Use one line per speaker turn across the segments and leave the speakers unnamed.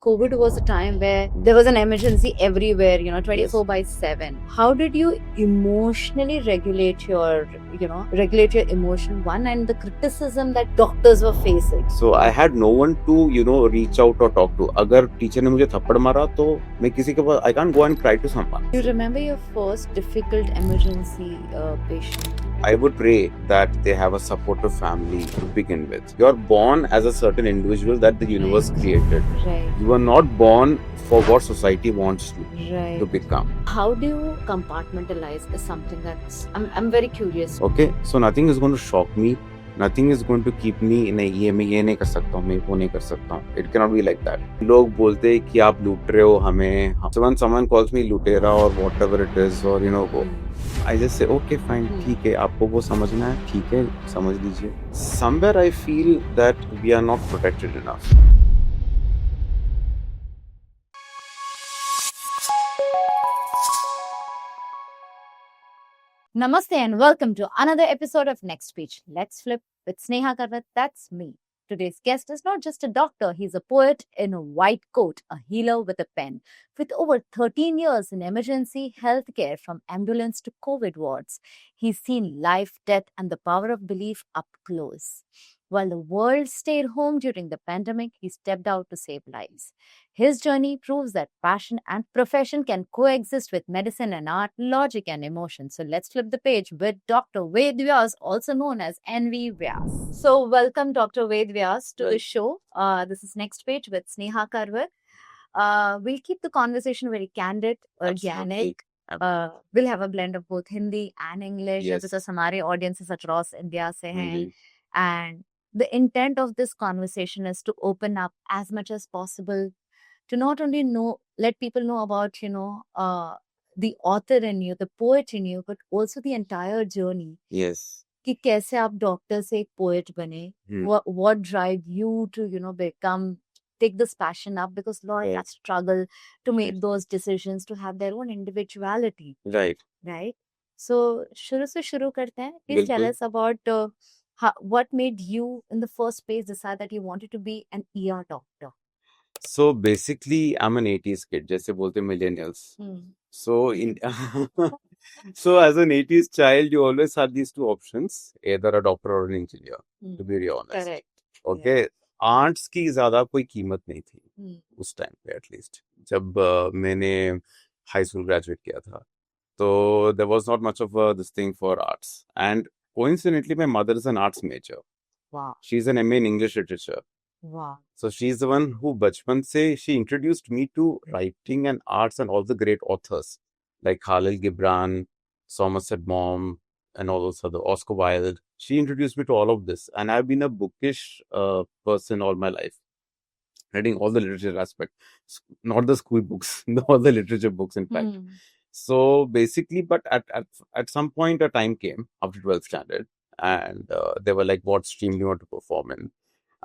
COVID was a time where there was an emergency everywhere, 24 by 7. How did you emotionally regulate your emotion, one, and the criticism that doctors were facing?
So I had no one to, reach out or talk to. अगर teacher ने मुझे थप्पड़ मारा तो मैं किसी के पास I can't go and cry to someone.
You remember your first difficult emergency patient?
I would pray that they have a supportive family to begin with. You are born as a certain individual that the universe created.
Right.
You are not born for what society wants you
Right.
to become.
How do you compartmentalize is something that's I'm very curious.
Okay, so nothing is going to shock me. Nothing is going to keep me in ये मैं ये नहीं कर सकता हूँ, मैं वो नहीं कर सकता हूँ. It cannot be like that. लोग बोलते हैं कि आप लूट रहे हो हमें. So when someone calls me लुटेरा or whatever it is or वो, I just say okay fine, ठीक है, आपको वो समझना है, ठीक है, समझ लीजिए. Somewhere I feel that we are not protected enough.
Namaste and welcome to another episode of Next Speech. Let's flip with Sneha Karwat. That's me. Today's guest is not just a doctor, he's a poet in a white coat, a healer with a pen. With over 13 years in emergency healthcare from ambulance to COVID wards, he's seen life, death, and the power of belief up close. While the world stayed home during the pandemic, he stepped out to save lives. His journey proves that passion and profession can coexist with medicine and art, logic and emotion. So let's flip the page with Dr. Ved Vyas, also known as NV Vyas. So welcome Dr. Ved Vyas to the show. This is Next Page with Sneha Karwat. We'll keep the conversation very candid, organic. We'll have a blend of both Hindi and English because हमारे audiences across India से हैं. And the intent of this conversation is to open up as much as possible to not only let people know about, the author in you, the poet in you, but also the entire journey.
Yes.
कि कैसे आप doctor से एक poet बने, what drive you to take this passion up, because lawyers struggle to make those decisions, to have their own individuality.
Right.
So शुरू से शुरू करते हैं. Please tell us about what made you in the first place decide that you wanted to be an ER doctor.
So basically, I'm an 80s kid, जैसे बोलते millennials. So so as an 80s child, you always had these two options, either a doctor or an engineer, to be very honest.
Correct.
Okay. Arts की ज्यादा कोई कीमत नहीं थी उस time पे, एटलीस्ट जब मैंने हाई स्कूल ग्रेजुएट किया था, तो there was not much of this thing for arts. And coincidentally my mother is an arts major.
Wow.
She is an MA in English literature.
Wow.
So she's the one who बचपन से she introduced me to writing and arts and all the great authors like Khalil Gibran, Somerset Maugham, and all those other Oscar Wilde. She introduced me to all of this, and I've been a bookish person all my life, reading all the literature aspect, not the school books, all the literature books, in fact. So basically, but at some point, a time came after 12th standard, and they were like, "What stream do you want to perform in?"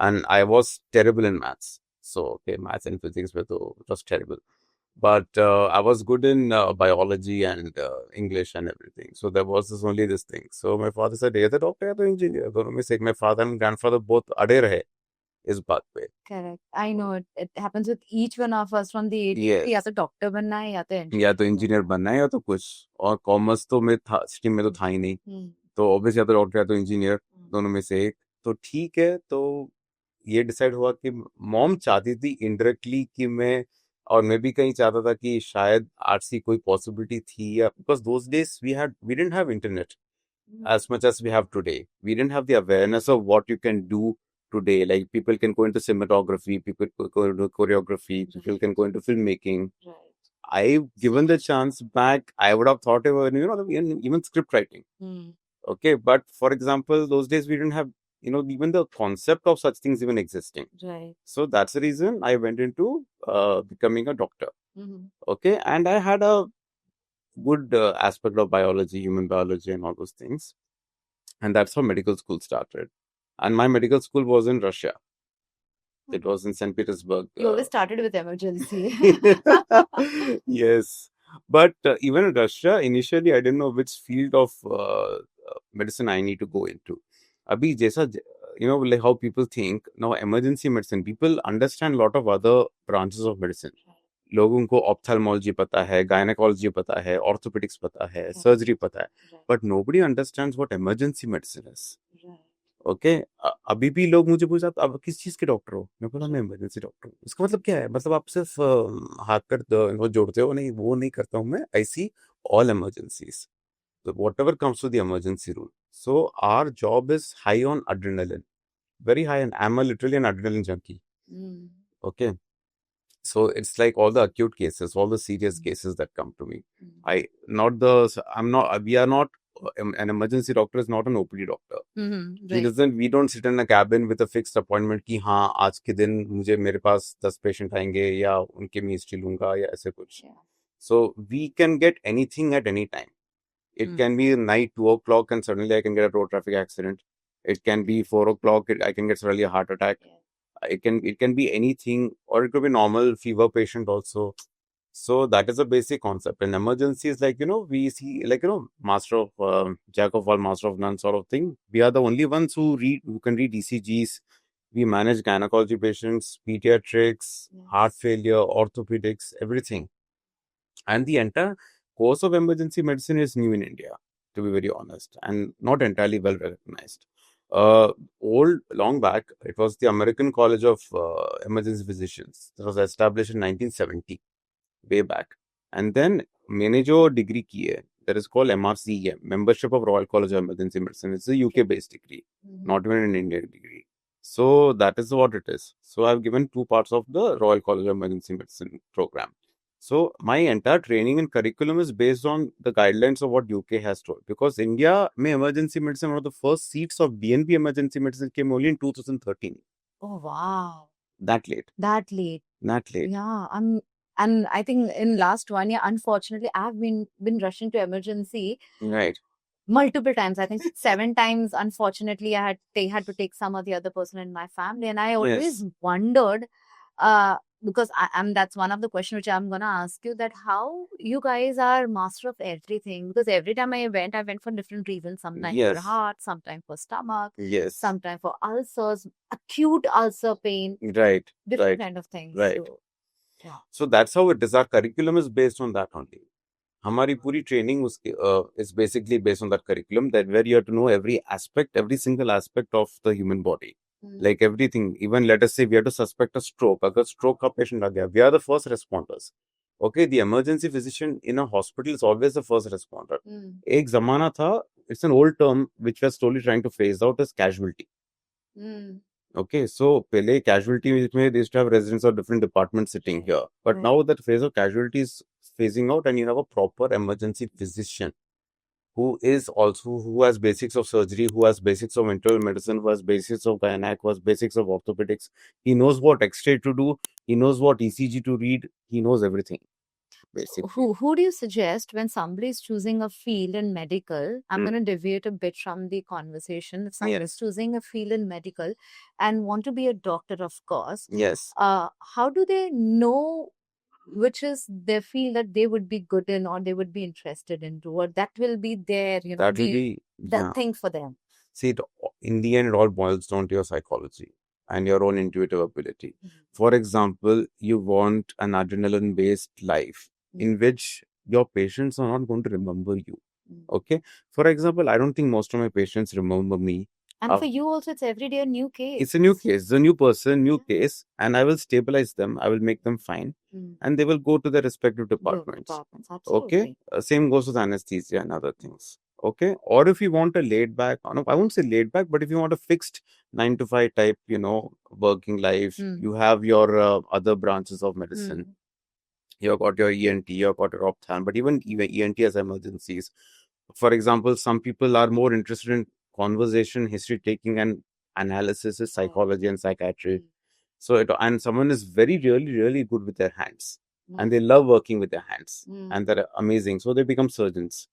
And I was terrible in maths. So okay, maths and physics were just terrible. But I was good in biology and English and everything. So there was only this thing. So my father said, "Either doctor or engineer." दोनों में से my father and grandfather both अड़े रहे इस बात पे.
Correct. I know it happens with each one of us from the age.
Yes.
या तो डॉक्टर बनना है या तो engineer.
या तो इंजीनियर बनना है या तो कुछ. और कॉमर्स तो में था, स्ट्रीम में तो था ही नहीं. तो ऑब्वियसली या तो डॉक्टर या तो इंजीनियर, दोनों में से एक. तो ठीक है, तो ये डिसाइड हुआ कि मॉम चाहती थी इनडायरेक्टली कि मैं, और मैं भी कहीं चाहता था कि शायद आर्ट्स की कोई पॉसिबिलिटी थी, या because those days we didn't have internet as much as we have today. We didn't have the awareness of what you can do today. Like people can go into cinematography, people can go into choreography, people can go into filmmaking.
Right.
I've given the chance back. I would have thought about even script writing. Okay, but for example, those days we didn't have even the concept of such things even existing.
Right.
So that's the reason I went into becoming a doctor. Okay, and I had a good aspect of biology, human biology, and all those things. And that's how medical school started. And my medical school was in Russia. It was in St. Petersburg.
You always started with emergency.
Yes. But even in Russia, initially, I didn't know which field of medicine I need to go into. अभी जैसा like how people think now, emergency medicine, people understand a lot of other branches of medicine. लोगों को ophthalmology पता है, gynecology पता है, orthopedics पता है, surgery पता है, but nobody understands what emergency medicine is. Okay, अभी भी लोग मुझे पूछते आप किस चीज के डॉक्टर हो, मैं बोला मैं इमरजेंसी डॉक्टर हूँ। इसका मतलब क्या है? मतलब आप सिर्फ हाथ पर जोड़ते हो? नहीं, वो नहीं करता हूँ मैं। I see all emergencies, whatever comes to the emergency room. So our job is high on adrenaline, very high, and I'm literally an adrenaline junkie. Okay, so it's like all the acute cases, all the serious cases that come to me. We are not, an emergency doctor is not an OPD doctor. We don't sit in a cabin with a fixed appointment कि हाँ आज के दिन मुझे मेरे पास 10 patient आएंगे या उनके मैं हिस्ट्री लूंगा या ऐसे कुछ। So we can get anything at any time. It can be night 2 o'clock and suddenly I can get a road traffic accident. It can be 4 o'clock, I can get suddenly a heart attack. It can be anything, or it could be normal fever patient also. So that is a basic concept. And emergency is like, we see like, master of, jack of all, master of none sort of thing. We are the only ones who can read ECGs. We manage gynecology patients, pediatrics, heart failure, orthopedics, everything. And the entire course of emergency medicine is new in India, to be very honest, and not entirely well recognized. Long back, it was the American College of Emergency Physicians that was established in 1970, way back. And then मैंने जो degree की है, that is called MRCEM, Membership of Royal College of Emergency Medicine. It's a UK-based degree, not even an Indian degree. So that is what it is. So I've given 2 parts of the Royal College of Emergency Medicine program. So my entire training and curriculum is based on the guidelines of what UK has told. Because India, mein emergency medicine, one of the first seats of BNP emergency medicine came only in 2013.
Oh, wow.
That late.
Yeah. And I think in last 1 year, unfortunately, I've been rushing to emergency.
Right.
Multiple times. I think 7 times. Unfortunately, they had to take some of the other person in my family, and I always wondered, because that's one of the questions which I'm gonna ask you, that how you guys are master of everything. Because every time I went for different reasons. Sometimes for heart, sometimes for stomach, sometimes for ulcers, acute ulcer pain, different kind of things.
So that's how it is. Our curriculum is based on that only. हमारी पूरी training उसके is basically based on that curriculum, that where you have to know every single aspect of the human body. Like everything, even let us say we have to suspect a stroke. अगर stroke का patient आ गया, we are the first responders. Okay, the emergency physician in a hospital is always the first responder. एक जमाना था, it's an old term which we are slowly trying to phase out, as casualty. Okay, so पहले casualty में they used to have residents of different departments sitting here, but now that phase of casualty is phasing out, and you have a proper emergency physician who has basics of surgery, who has basics of internal medicine, who has basics of gynec, who has basics of orthopedics. He knows what X-ray to do, he knows what ECG to read, he knows everything. Basically.
Who do you suggest when somebody is choosing a field in medical? I'm going to deviate a bit from the conversation. If somebody is choosing a field in medical and want to be a doctor, of course, how do they know which is their field that they would be good in, or they would be interested in, or that will be their,
that will be
the thing for them?
See, in the end, it all boils down to your psychology and your own intuitive ability. For example, you want an adrenaline-based life in which your patients are not going to remember you. Okay? For example, I don't think most of my patients remember me.
And for you also, it's every day a new case.
It's a new case. It's a new person, new case. And I will stabilize them. I will make them fine. And they will go to their respective departments. Okay? Same goes with anesthesia and other things. Okay? Or if you want a laid back, I won't say laid back, but if you want a fixed 9 to 5 type, working life, you have your other branches of medicine. You've got your ENT, you've got your ophthalm, but even ENT has emergencies. For example, some people are more interested in conversation, history taking, and analysis is psychology and psychiatry. So, and someone is really good with their hands, and they love working with their hands, and they're amazing. So they become surgeons.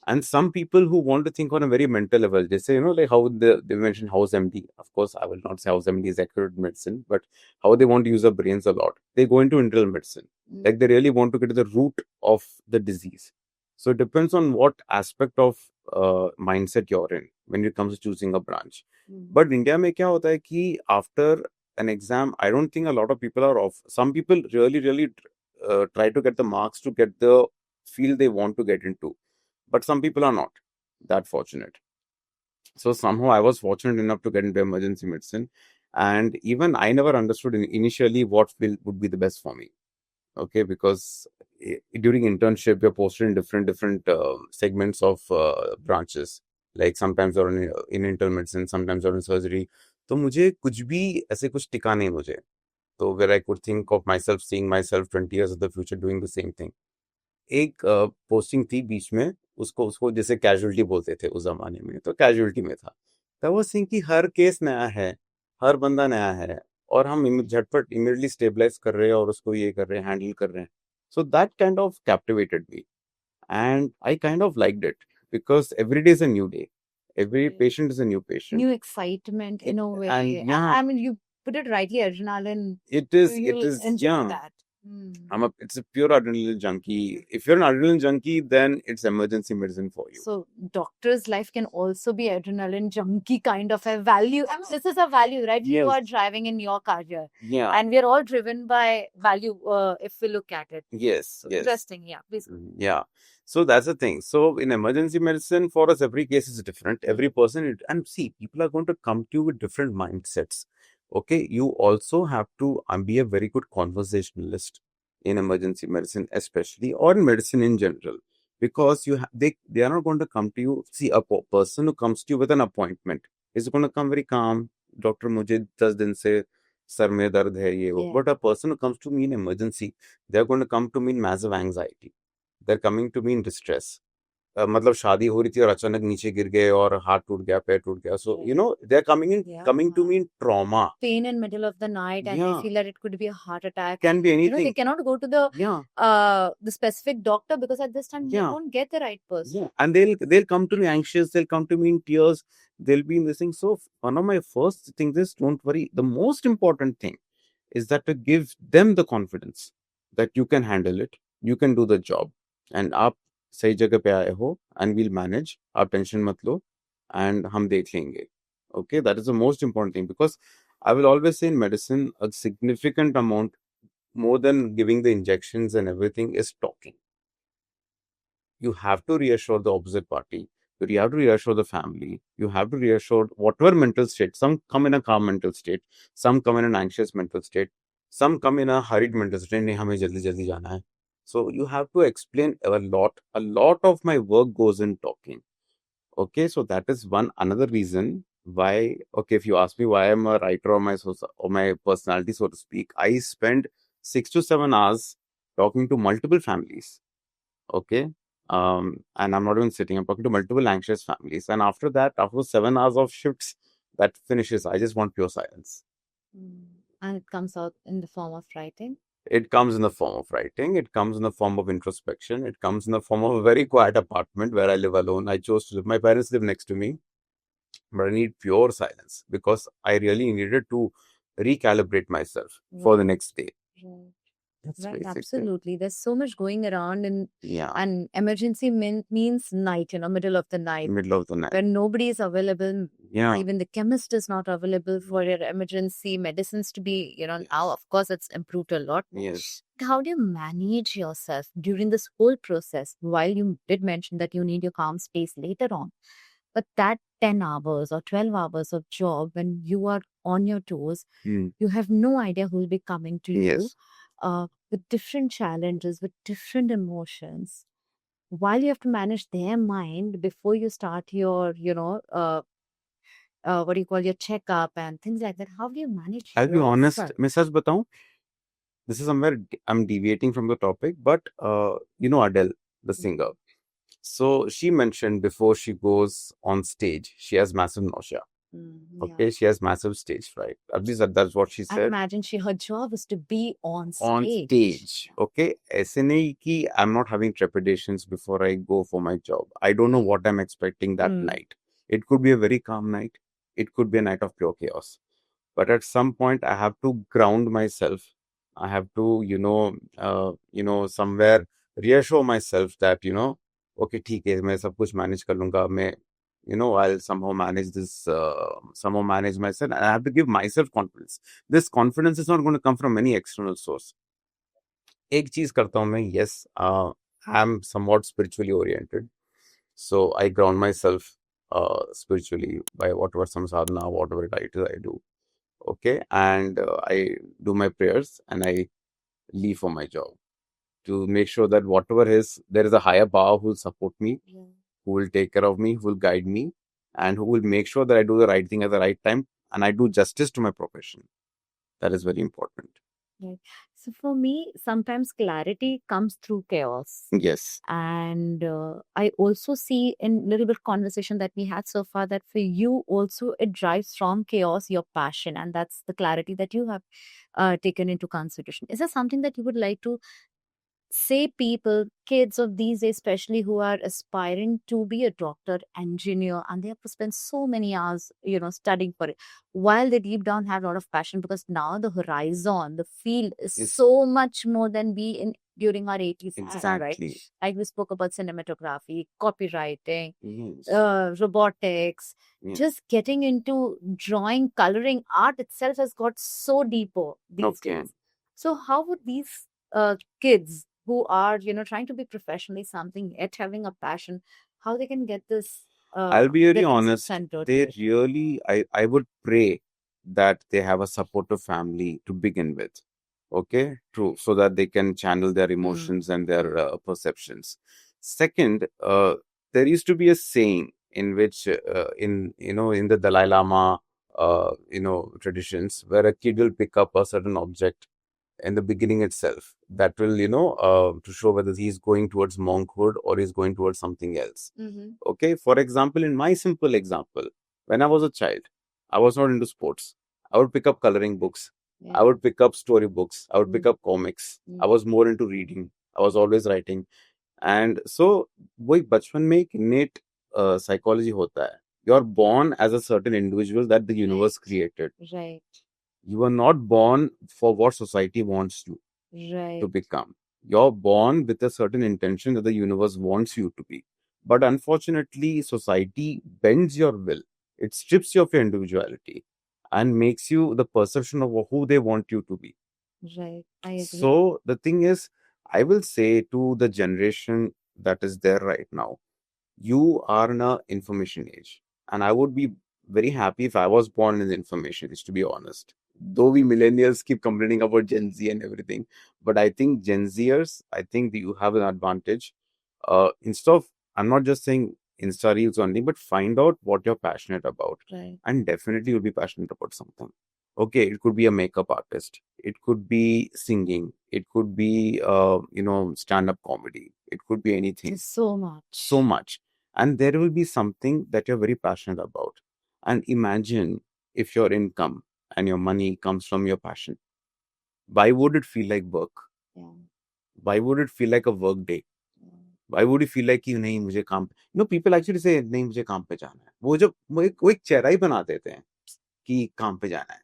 And some people who want to think on a very mental level, they say, like how they mentioned House MD. Of course, I will not say House MD is accurate medicine, but how they want to use their brains a lot. They go into internal medicine. Like they really want to get to the root of the disease. So it depends on what aspect of mindset you're in when it comes to choosing a branch. But India में क्या होता है कि after an exam, I don't think a lot of people are off. Some people really try to get the marks to get the field they want to get into, but some people are not that fortunate. So somehow I was fortunate enough to get into emergency medicine, and even I never understood initially what would be the best for me. Okay, because during internship you're posted in different segments of branches. Like sometimes you're in internal medicine, sometimes you're in surgery. तो मुझे कुछ भी ऐसे कुछ टिका नहीं मुझे. तो where I could think of myself, seeing myself 20 years of the future doing the same thing. एक पोस्टिंग थी बीच में, उसको उसको जैसे कैजुअलिटी बोलते थे उस जमाने में, तो कैजुअलिटी में था. तब वो सिंह कि हर केस नया है, हर बंदा नया है, और हम झटपट इमीडिएटली स्टेबलाइज कर रहे हैं और उसको ये कर रहे हैं, हैंडल कर रहे हैं. So that kind of captivated me, and I kind of liked it because every day is a new day, every patient is a new patient.
New excitement in a way.
And yeah,
I mean, you put it rightly, adrenaline.
it is
You'll enjoy
yeah.
that.
It's a pure adrenaline junkie. If you're an adrenaline junkie, then it's emergency medicine for you.
So doctor's life can also be adrenaline junkie kind of a value. I mean, this is a value, right? You
Yes.
are driving in your career,
Yeah.
and we are all driven by value. If we look at it,
Yes.
so
Yes.
interesting. Yeah, please.
Yeah. So that's the thing. So in emergency medicine, for us, every case is different. Every person, and see, people are going to come to you with different mindsets. Okay. You also have to be a very good conversationalist in emergency medicine, especially, or in medicine in general, because they are not going to come to you. See, a person who comes to you with an appointment is going to come very calm. Doctor, मुझे 10 दिन से sir में दर्द है ये वो.
Yeah.
But a person who comes to me in emergency, they are going to come to me in massive anxiety. They're coming to me in distress. मतलब शादी हो रही थी और अचानक नीचे गिर गए और हाथ टूट गया, पैर टूट गया. So you know they're coming to me in trauma.
Pain in middle of the night, and
Yeah.
they feel that it could be a heart attack.
Can be
You know,
anything.
they cannot go to the
Yeah.
the specific doctor because at this time they
Yeah.
won't get the right person.
Yeah. And they'll come to me anxious. They'll come to me in tears. They'll be in this thing. So one of my first things is, don't worry. The most important thing is that to give them the confidence that you can handle it, you can do the job, and आप सही जगह पे आए हो, and we'll manage. आप tension मत लो, and हम देख लेंगे. Okay, that is the most important thing, because I will always say in medicine, a significant amount, more than giving the injections and everything, is talking. You have to reassure the opposite party. You have to reassure the family. You have to reassure whatever mental state. Some come in a calm mental state. Some come in an anxious mental state. Some come in a hurried mental state. नहीं हमें जल्दी जल्दी जाना है. So you have to explain a lot. A lot of my work goes in talking. Okay, so that is another reason why. Okay, if you ask me why I'm a writer or my personality, so to speak, I spend 6 to 7 hours talking to multiple families. Okay. And I'm not even sitting, I'm talking to multiple anxious families. And after that, after 7 hours of shifts, that finishes. I just want pure silence.
And it comes out in the form of writing.
It comes in the form of writing. It comes in the form of introspection. It comes in the form of a very quiet apartment where I live alone. I chose to live. My parents live next to me, but I need pure silence because I really needed to recalibrate myself for the next day.
Right.
That's
Right,
basically.
absolutely. There's so much going around,
Yeah.
and emergency means night, middle of the night,
Middle of the night.
when nobody is available.
Yeah.
Even the chemist is not available for your emergency medicines to be, now of course it's improved a lot.
Yes.
How do you manage yourself during this whole process? While you did mention that you need your calm space later on, but that 10 hours or 12 hours of job when you are on your toes, you have no idea who will be coming to you.
Yes.
With different challenges, with different emotions, while you have to manage their mind before you start your, what do you call, your checkup and things like that. How do you manage?
I'll be honest,
yourself?
मैं सच बताऊं, this is somewhere I'm deviating from the topic, but Adele, the singer. So she mentioned before she goes on stage, she has massive nausea. Okay, she has massive stage fright. At least that's what she
I
said.
imagine her job is to be on stage.
On stage. Okay, ऐसे नहीं कि I'm not having trepidations before I go for my job. I don't know what I'm expecting that night. It could be a very calm night. It could be a night of pure chaos. But at some point, I have to ground myself. I have to, somewhere reassure myself that, okay, ठीक है, मैं सब कुछ manage कर लूंगा, मैं, I'll somehow manage this, somehow manage myself, and I have to give myself confidence. This confidence is not going to come from any external source. एक चीज करता हूँ मैं, yes, I am somewhat spiritually oriented, so I ground myself spiritually by whatever some sadhana, whatever it is I do, okay, and I do my prayers and I leave for my job to make sure that whatever is, there is a higher power who will support me, who will take care of me, who will guide me, and who will make sure that I do the right thing at the right time and I do justice to my profession. That is very important.
Right. So for me, sometimes clarity comes through chaos.
Yes.
And I also see in little bit conversation that we had so far that for you also it drives from chaos your passion, and that's the clarity that you have taken into consideration. Is there something that you would like to say people, kids of these days, especially who are aspiring to be a doctor, engineer, and they have to spend so many hours, studying for it, while they deep down have a lot of passion, because now the horizon, the field is
Yes.
so much more than we in during our 80s, right?
Exactly.
Like we spoke about cinematography, copywriting,
Yes.
robotics,
Yeah.
just getting into drawing, coloring, art itself has got so deeper these
Okay.
days. So how would these kids who are trying to be professionally something yet having a passion, how they can get this
I'll be very
get
honest.
centered
They
to it?
really, I would pray that they have a supportive family to begin with. Okay, true, so that they can channel their emotions and their perceptions. Second, there used to be a saying in which, in the Dalai Lama, traditions, where a kid will pick up a certain object in the beginning itself that will, to show whether he's going towards monkhood or he's going towards something else. Okay, for example, in my simple example, when I was a child, I was not into sports. I would pick up coloring books, I would pick up story books, I would pick up comics. I was more into reading, I was always writing. And so वो एक बचपन में एक innate psychology होता है. You're born as a certain individual that the universe created.
Right.
You are not born for what society wants you
Right.
to become. You're born with a certain intention that the universe wants you to be. But unfortunately, society bends your will. It strips you of your individuality and makes you the perception of who they want you to be.
Right. I agree.
So the thing is, I will say to the generation that is there right now, you are in an information age. And I would be very happy if I was born in the information age, to be honest. Though we millennials keep complaining about Gen Z and everything, but I think Gen Zers, I think that you have an advantage. Instead of, I'm not just saying Insta Reels only, but find out what you're passionate about.
Right.
And definitely you'll be passionate about something. Okay, it could be a makeup artist. It could be singing. It could be, stand-up comedy. It could be anything.
There's so much.
So much. And there will be something that you're very passionate about. And imagine if your income and your money comes from your passion. Why would it feel like work?
Yeah.
Why would it feel like a work day? Why would you feel like कि नहीं मुझे काम, people actually say नहीं मुझे काम पे जाना है. वो एक चेहरा ही बना देते हैं कि काम पे जाना है.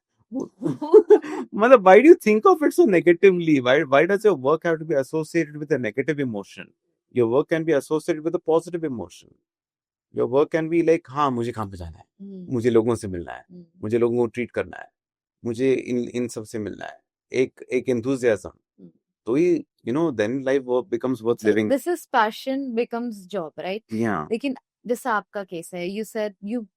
मतलब, why do you think of it so negatively? Why does your work have to be associated with a negative emotion? Your work can be associated with a positive emotion. Your work can be like, हाँ मुझे काम पे जाना है, मुझे लोगों से मिलना है, मुझे लोगों को ट्रीट करना है, मुझे इन सब से मिलना है, एक enthusiasm. तो ये, then life becomes worth
So
living.
this is passion becomes job, right?
Yeah.
लेकिन जैसा आपका केस है, you said you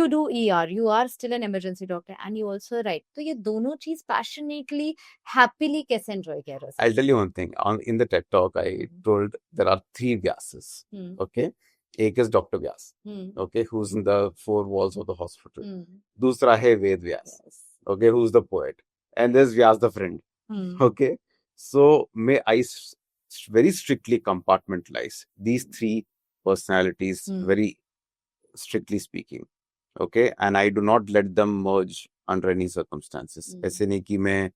do ER, you are still an emergency doctor, and you also write. तो ये दोनों चीज passionately, happily कैसे enjoy कर रहे हो?
I'll tell you one thing. In the TED talk, I told there are 3 Vyases. Okay, एक is Dr. Vyas. Okay, who's in the 4 walls of the hospital. दूसरा है Ved Vyas. Okay, who's the poet, and there's Vyas the friend. Okay, so I very strictly compartmentalize these 3 personalities, very strictly speaking. Okay, and I do not let them merge under any circumstances. ऐसे नहीं कि मैं,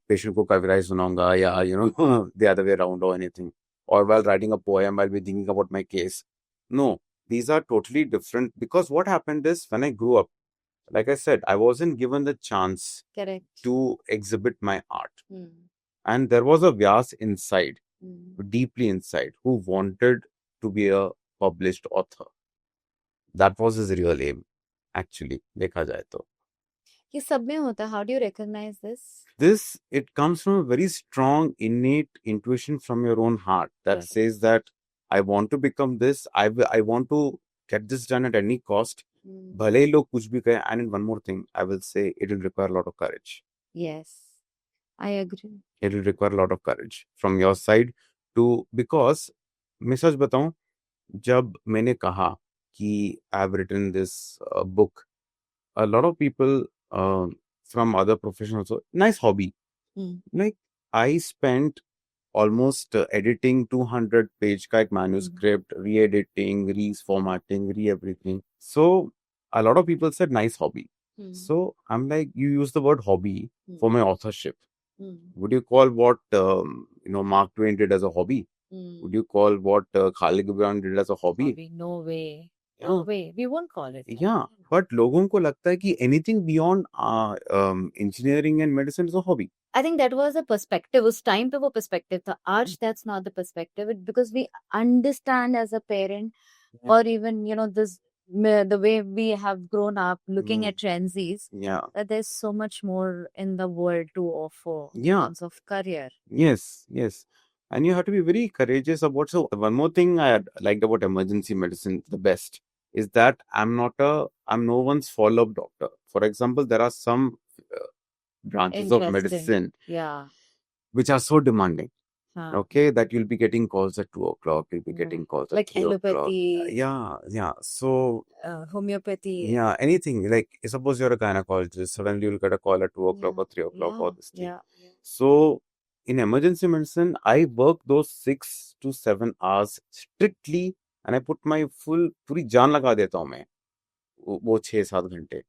patient को कविराज सुनाऊंगा या, the other way around or anything. Or while writing a poem, I'll be thinking about my case. No, these are totally different, because what happened is when I grew up, like I said, I wasn't given the chance
Correct.
to exhibit my art. And there was a Vyas inside deeply inside, who wanted to be a published author. That was his real aim, actually, देखा जाए तो.
ये सब में होता है. How do you recognize this?
This, it comes from a very strong, innate intuition from your own heart that
Right.
says that I want to become this, I want to get this done at any cost. भले ही लोग कुछ भी कहें, and one more thing, I will say it will require a lot of courage.
Yes, I agree.
It will require a lot of courage from your side to, because मैं सच बताऊं, जब मैंने कहा कि I have written this book, a lot of people from other professions also, nice hobby. Like, I spent almost editing 200 page ka ek manuscript, re-editing, reformatting, re-everything. So a lot of people said nice hobby. So I'm like, you use the word hobby for my authorship. Would you call what Mark Twain did as a hobby? Would you call what Khalid Gibran did as a hobby?
No way.
Yeah.
No way. We won't call it.
Yeah, but लोगों को लगता है कि anything beyond engineering and medicine is a hobby.
I think that was a perspective. उस time पे वो perspective था. आज that's not the perspective. Because we understand as a parent, or even this the way we have grown up looking at Gen Zs,
Yeah.
that there's so much more in the world to offer in
Yeah.
terms of career.
Yes, yes. And you have to be very courageous about. So one more thing I had liked about emergency medicine, the best, is that I'm no one's follow-up doctor. For example, there are some branches of
Interesting.
medicine
Yeah.
which are so demanding.
Huh.
Okay, that you'll be getting calls at 2 o'clock, you'll be getting calls at
Like
3 o'clock.
allopathy,
Yeah. So
homeopathy.
yeah, anything. Like, suppose you're a gynecologist, suddenly you'll get a call at 2 o'clock or 3 o'clock or this thing.
Yeah.
So in emergency medicine, I work those 6 to 7 hours strictly, and I put my पूरी जान लगा देता हूँ मैं वो 6-7 घंटे.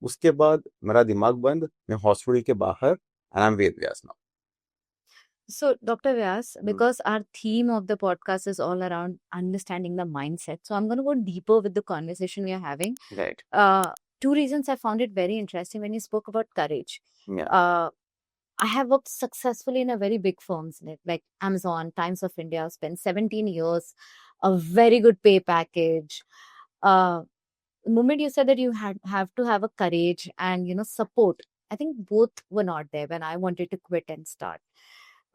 उसके बाद मेरा दिमाग बंद, मैं हॉस्पिटल के बाहर, and I'm Ved Vyas now.
So, Dr. Vyas, because our theme of the podcast is all around understanding the mindset, so I'm going to go deeper with the conversation we are having.
Right.
Two reasons I found it very interesting when you spoke about courage.
Yeah.
I have worked successfully in a very big firms like Amazon, Times of India. I've spent 17 years, a very good pay package. The moment you said that you have to have a courage and support, I think both were not there when I wanted to quit and start.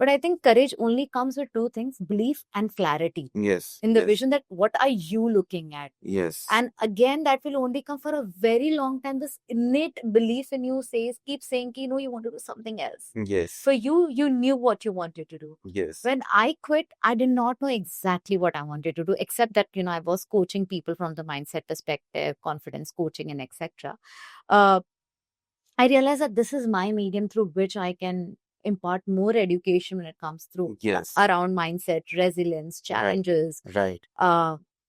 But I think courage only comes with two things: belief and clarity.
Yes.
In the vision that what are you looking at?
Yes.
And again, that will only come for a very long time. This innate belief in you keep saying, you want to do something else.
Yes.
For you knew what you wanted to do.
Yes.
When I quit, I did not know exactly what I wanted to do, except that, I was coaching people from the mindset perspective, confidence coaching, and etc. I realized that this is my medium through which I can impart more education when it comes through around mindset, resilience, challenges.
Right.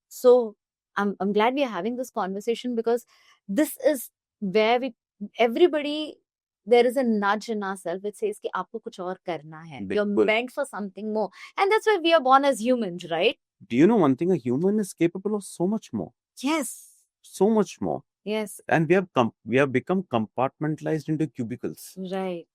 So I'm glad we are having this conversation, because this is where there is a nudge in ourselves which says कि आपको कुछ और करना है. You're meant for something more. And that's why we are born as humans, right?
Do you know one thing? A human is capable of so much more.
Yes.
So much more.
Yes.
And we have become compartmentalized into cubicles.
Right.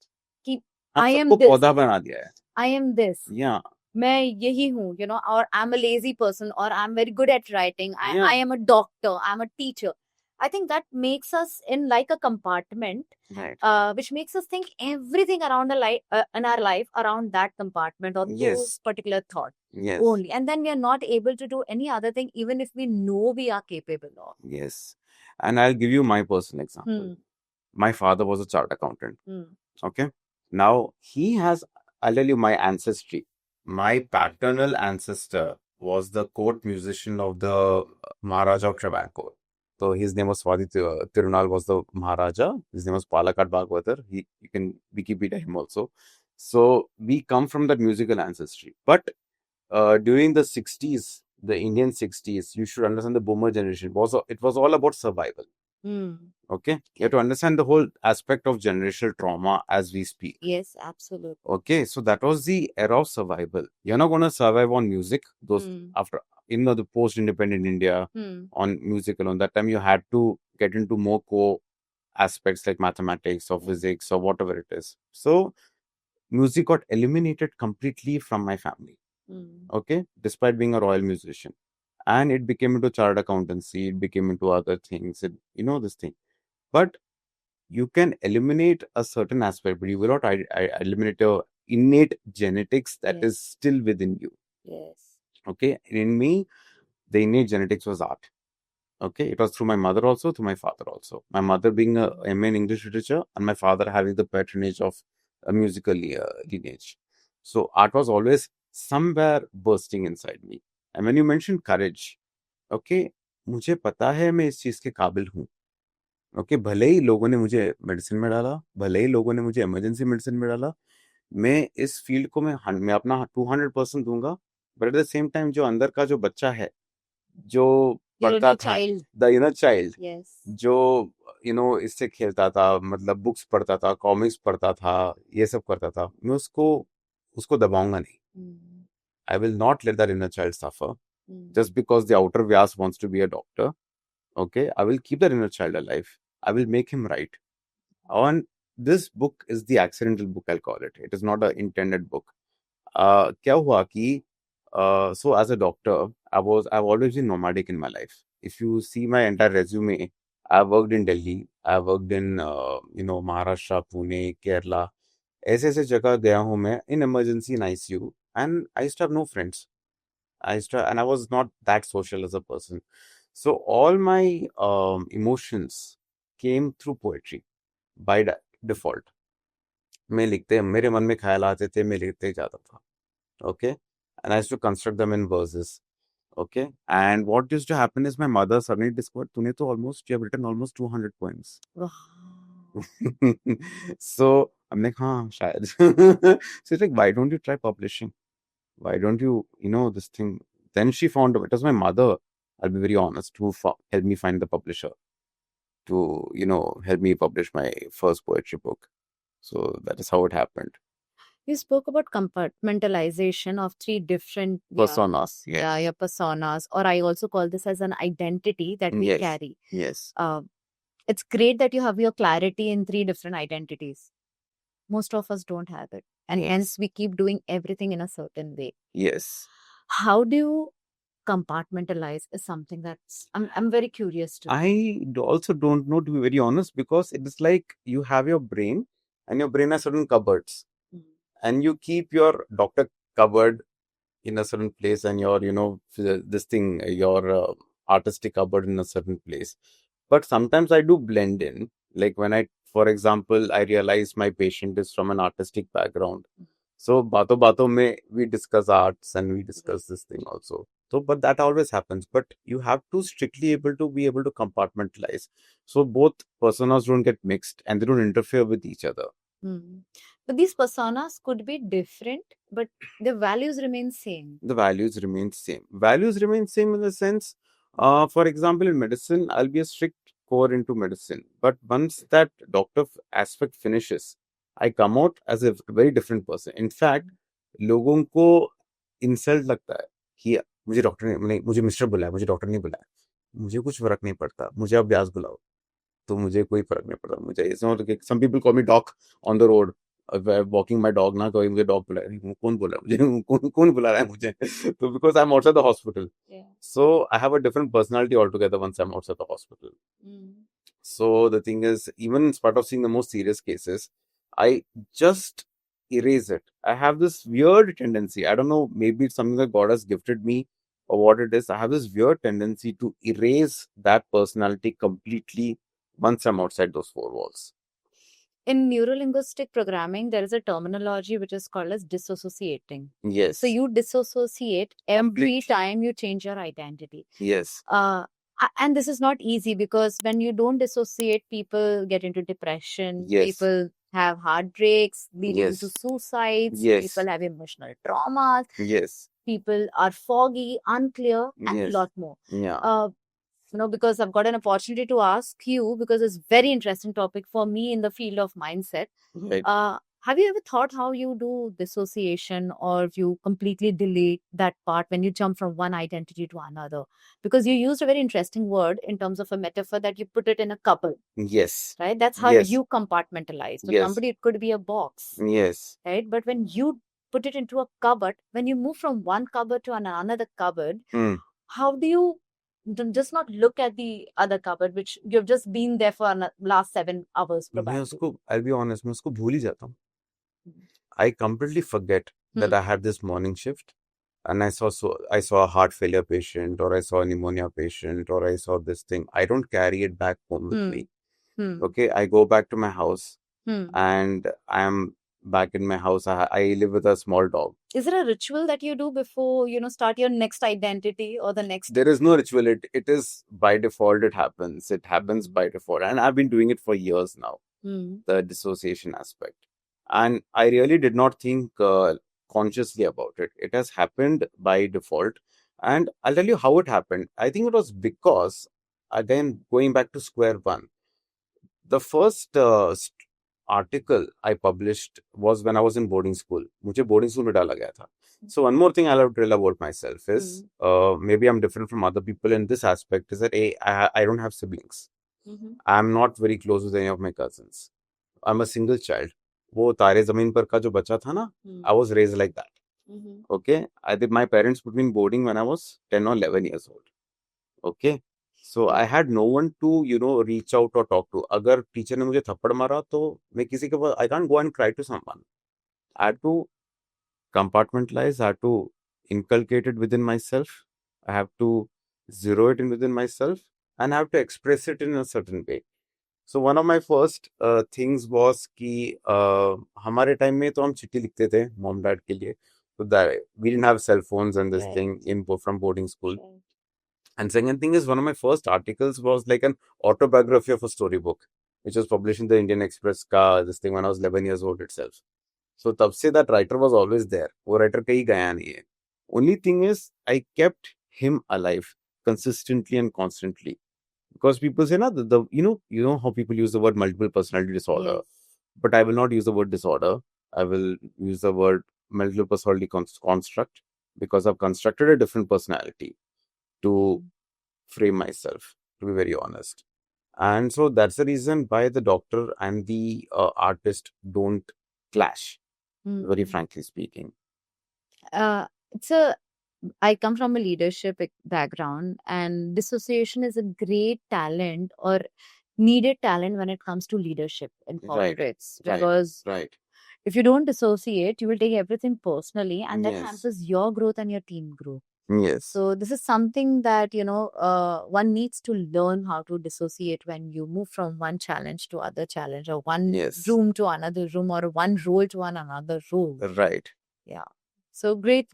I am this. पौधा बना दिया है.
I am this.
Yeah.
मैं यही हूँ, or I'm a lazy person, or I'm very good at writing. I am a doctor. I'm a teacher. I think that makes us in like a compartment,
right.
Which makes us think everything around in our life around that compartment or those particular thought only. And then we are not able to do any other thing, even if we know we are capable of.
Yes. And I'll give you my personal example. My father was a chartered accountant. Okay. Now, I'll tell you my ancestry. My paternal ancestor was the court musician of the Maharaja of Travancore. So his name was Swati Tirunal was the Maharaja. His name was Palakkad Bhagavatar. You can Wikipedia him also. So we come from that musical ancestry. But during the 60s, the Indian 60s, you should understand the boomer generation. It was all about survival. Okay, you have to understand the whole aspect of generational trauma as we speak.
Yes, absolutely.
Okay, so that was the era of survival. You're not going to survive on music. Those after the post-independent India on music alone. That time you had to get into more core aspects like mathematics or physics or whatever it is. So music got eliminated completely from my family. okay, despite being a royal musician. And it became into chartered accountancy, it became into other things, this thing. But you can eliminate a certain aspect, but you will not eliminate your innate genetics that is still within you.
Yes.
Okay, in me, the innate genetics was art. Okay, it was through my mother also, through my father also. My mother being a MA in English literature, and my father having the patronage of a musical lineage. So art was always somewhere bursting inside me. And when you mentioned courage, okay, मुझे पता है मैं इस चीज के काबिल हूँ. Okay, भले ही लोगों ने मुझे मेडिसिन में डाला, भले ही लोगों ने मुझे इमरजेंसी मेडिसिन में डाला, मैं इस फील्ड को मैं अपना 200% दूंगा. But at the same time जो अंदर का जो बच्चा है, जो पढ़ता था, द इनर चाइल्ड, जो इससे खेलता था, मतलब बुक्स पढ़ता था, कॉमिक्स पढ़ता था, ये सब करता था, मैं उसको दबाऊंगा नहीं. I will not let that inner child suffer just because the outer Vyas wants to be a doctor. Okay, I will keep that inner child alive. I will make him right. And this book is the accidental book, I'll call it. It is not an intended book. क्या हुआ कि so as a doctor, I've always been nomadic in my life. If you see my entire resume, I've worked in Delhi, I've worked in Maharashtra, Pune, Kerala. ऐसे ऐसे जगह गया हूँ मैं in emergency in ICU, and I used to have no friends. And I was not that social as a person. So all my emotions came through poetry by default. मैं लिखते मेरे मन में ख्याल आते थे, मैं लिखते जाता था. Okay, and I used to construct them in verses. Okay, and what used to happen is my mother suddenly discovered, you have written almost 200 poems.
Wow.
So I'm like, हाँ शायद. So it's like, why don't you try publishing? Why don't you, this thing? Then she found, it was my mother, I'll be very honest, who helped me find the publisher to, help me publish my first poetry book. So that is how it happened.
You spoke about compartmentalization of three different
Personas.
Yeah, your personas, or I also call this as an identity that we
Yes.
carry.
Yes.
It's great that you have your clarity in three different identities. Most of us don't have it, and hence we keep doing everything in a certain way.
Yes.
How do you compartmentalize is something that's I'm very curious to know.
I also don't know, to be very honest, because it is like you have your brain, and your brain has certain cupboards, and you keep your doctor cupboard in a certain place, and your your artistic cupboard in a certain place. But sometimes I do blend in, like when for example, I realize my patient is from an artistic background, so bato mein we discuss arts and we discuss this thing also. So but that always happens, but you have to strictly be able to compartmentalize, so both personas don't get mixed and they don't interfere with each other.
But these personas could be different, but the values remain same.
The values remain same. Values remain same in the sense, for example, in medicine, I'll be a strict core into medicine. But once that doctor aspect finishes, I come out as a very different person. In fact, लोगों को insult लगता है कि मुझे doctor ने मुझे mister बुलाया, मुझे डॉक्टर नहीं बुलाया. मुझे कुछ फर्क नहीं पड़ता, मुझे आप व्यास बुलाओ, तो मुझे कोई फर्क नहीं पड़ता. मुझे it's not like some people call me dog on the road, walking my dog, ना कोई मुझे डॉग बुला रहा है, कौन बोला मुझे, कौन बुला रहा है मुझे. तो because I am outside the hospital, so I have a different personality altogether once I'm outside the hospital. So the thing is, even in spite of seeing the most serious cases, I just erase it. I have this weird tendency, I don't know, maybe it's something that God has gifted me or what it is. I have this weird tendency to erase that personality completely once I'm outside those four walls.
In neurolinguistic programming, there is a terminology which is called as dissociating.
Yes.
So you dissociate every time you change your identity.
Yes.
And this is not easy, because when you don't dissociate, people get into depression.
Yes.
People have heartbreaks leading
Yes.
to suicides.
Yes.
People have emotional traumas.
Yes.
People are foggy, unclear, and a
Yes.
lot more.
Yeah.
Because I've got an opportunity to ask you, because it's a very interesting topic for me in the field of mindset.
Right.
Have you ever thought how you do dissociation, or you completely delete that part when you jump from one identity to another? Because you used a very interesting word in terms of a metaphor that you put it in a couple.
Yes.
Right? That's how
Yes.
you compartmentalize. So
Yes.
somebody, it could be a box.
Yes.
Right? But when you put it into a cupboard. When you move from one cupboard to another cupboard,
Hmm.
how do you just not look at the other cupboard, which you've just been there for last 7 hours
मैं
probably?
उसको, I'll be honest, मैं उसको भूल ही जाता हूँ.
Hmm.
I completely forget that
Hmm.
I had this morning shift, and I saw a heart failure patient, or I saw a pneumonia patient, or I saw this thing. I don't carry it back home with
Hmm.
me.
Hmm.
Okay, I go back to my house,
Hmm.
and I am back in my house. I live with a small dog.
Is there a ritual that you do before, start your next identity or the next?
There is no ritual. It is by default. It happens. It happens by default, and I've been doing it for years now.
Hmm.
The dissociation aspect, and I really did not think consciously about it. It has happened by default, and I'll tell you how it happened. I think it was because, again, going back to square one, the first article I published was when I was in boarding school. मुझे boarding school में डाला गया था. So one more thing I'll have to tell about myself is, maybe I'm different from other people in this aspect, is that I don't have siblings. I'm not very close with any of my cousins. I'm a single child. वो तारे जमीन पर का जो बच्चा था ना, I was raised like that. Okay, I did. My parents put me in boarding when I was 10 or 11 years old. Okay, so I had no one to reach out or talk to. अगर teacher ने मुझे थप्पड़ मारा तो मैं किसी के पास, I can't go and cry to someone. I had to compartmentalize. I had to inculcate it within myself. I have to zero it in within myself, and I have to express it in a certain way. So one of my first things was कि हमारे time में तो हम चिट्ठी लिखते थे mom dad के लिए. So that we didn't have cell phones and this
Right.
thing from boarding school. And second thing is, one of my first articles was like an autobiography of a storybook, which was published in the Indian Express का this thing when I was 11 years old itself. So तब से that writer was always there. वो writer कहीं गया नहीं है. Only thing is, I kept him alive consistently and constantly. Because people say, na, you know how people use the word multiple personality disorder,
Yes.
but I will not use the word disorder. I will use the word multiple personality construct, because I've constructed a different personality to frame myself, to be very honest. And so that's the reason why the doctor and the artist don't clash, very frankly speaking.
I come from a leadership background, and dissociation is a great talent or needed talent when it comes to leadership in
Right,
corporates.
right,
Because
right.
if you don't dissociate, you will take everything personally, and that
Yes.
hampers your growth and your team growth.
Yes.
So this is something that one needs to learn how to dissociate when you move from one challenge to other challenge, or one
Yes.
room to another room, or one role to another role.
Right.
Yeah. So great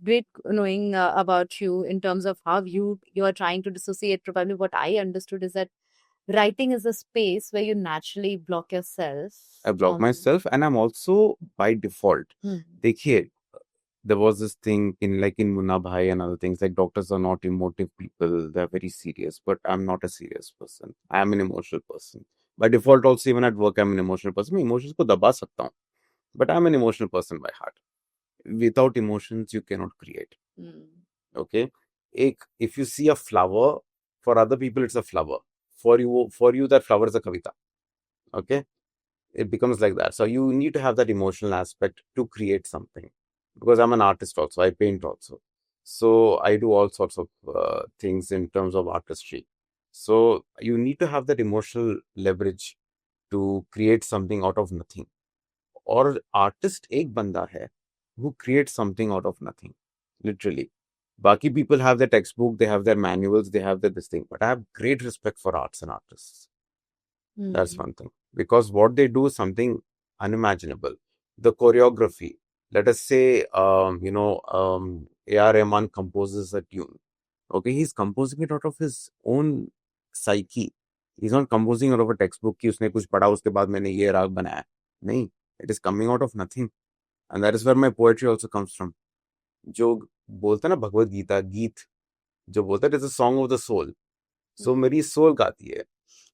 knowing about you in terms of how you are trying to dissociate. Probably what I understood is that writing is a space where you naturally block yourself.
I block myself, and I'm also by default. देखिए, there was this thing in Munna Bhai and other things, like doctors are not emotive people, they're very serious, but I'm not a serious person. I am an emotional person. By default also, even at work, I'm an emotional person. मैं emotions को दबा सकता हूँ, but I'm an emotional person by heart. Without emotions, you cannot create. Okay? If you see a flower, for other people, it's a flower. For you, that flower is a kavita. Okay? It becomes like that. So you need to have that emotional aspect to create something. Because I'm an artist also, I paint also. So I do all sorts of things in terms of artistry. So you need to have that emotional leverage to create something out of nothing. और artist एक बंदा है who creates something out of nothing, literally. Baki people have their textbook, they have their manuals, they have their this thing. But I have great respect for arts and artists. That's one thing. Because what they do is something unimaginable. The choreography. Let us say, A.R. Rahman composes a tune. Okay, he's composing it out of his own psyche. He's not composing out of a textbook कि उसने कुछ पढ़ा उसके बाद मैंने ये राग बनाया. नहीं, it is coming out of nothing. And that is where my poetry also comes from. जो बोलता है ना भगवत गीता गीत जो बोलता है, it is a song of the soul. So मेरी soul गाती है.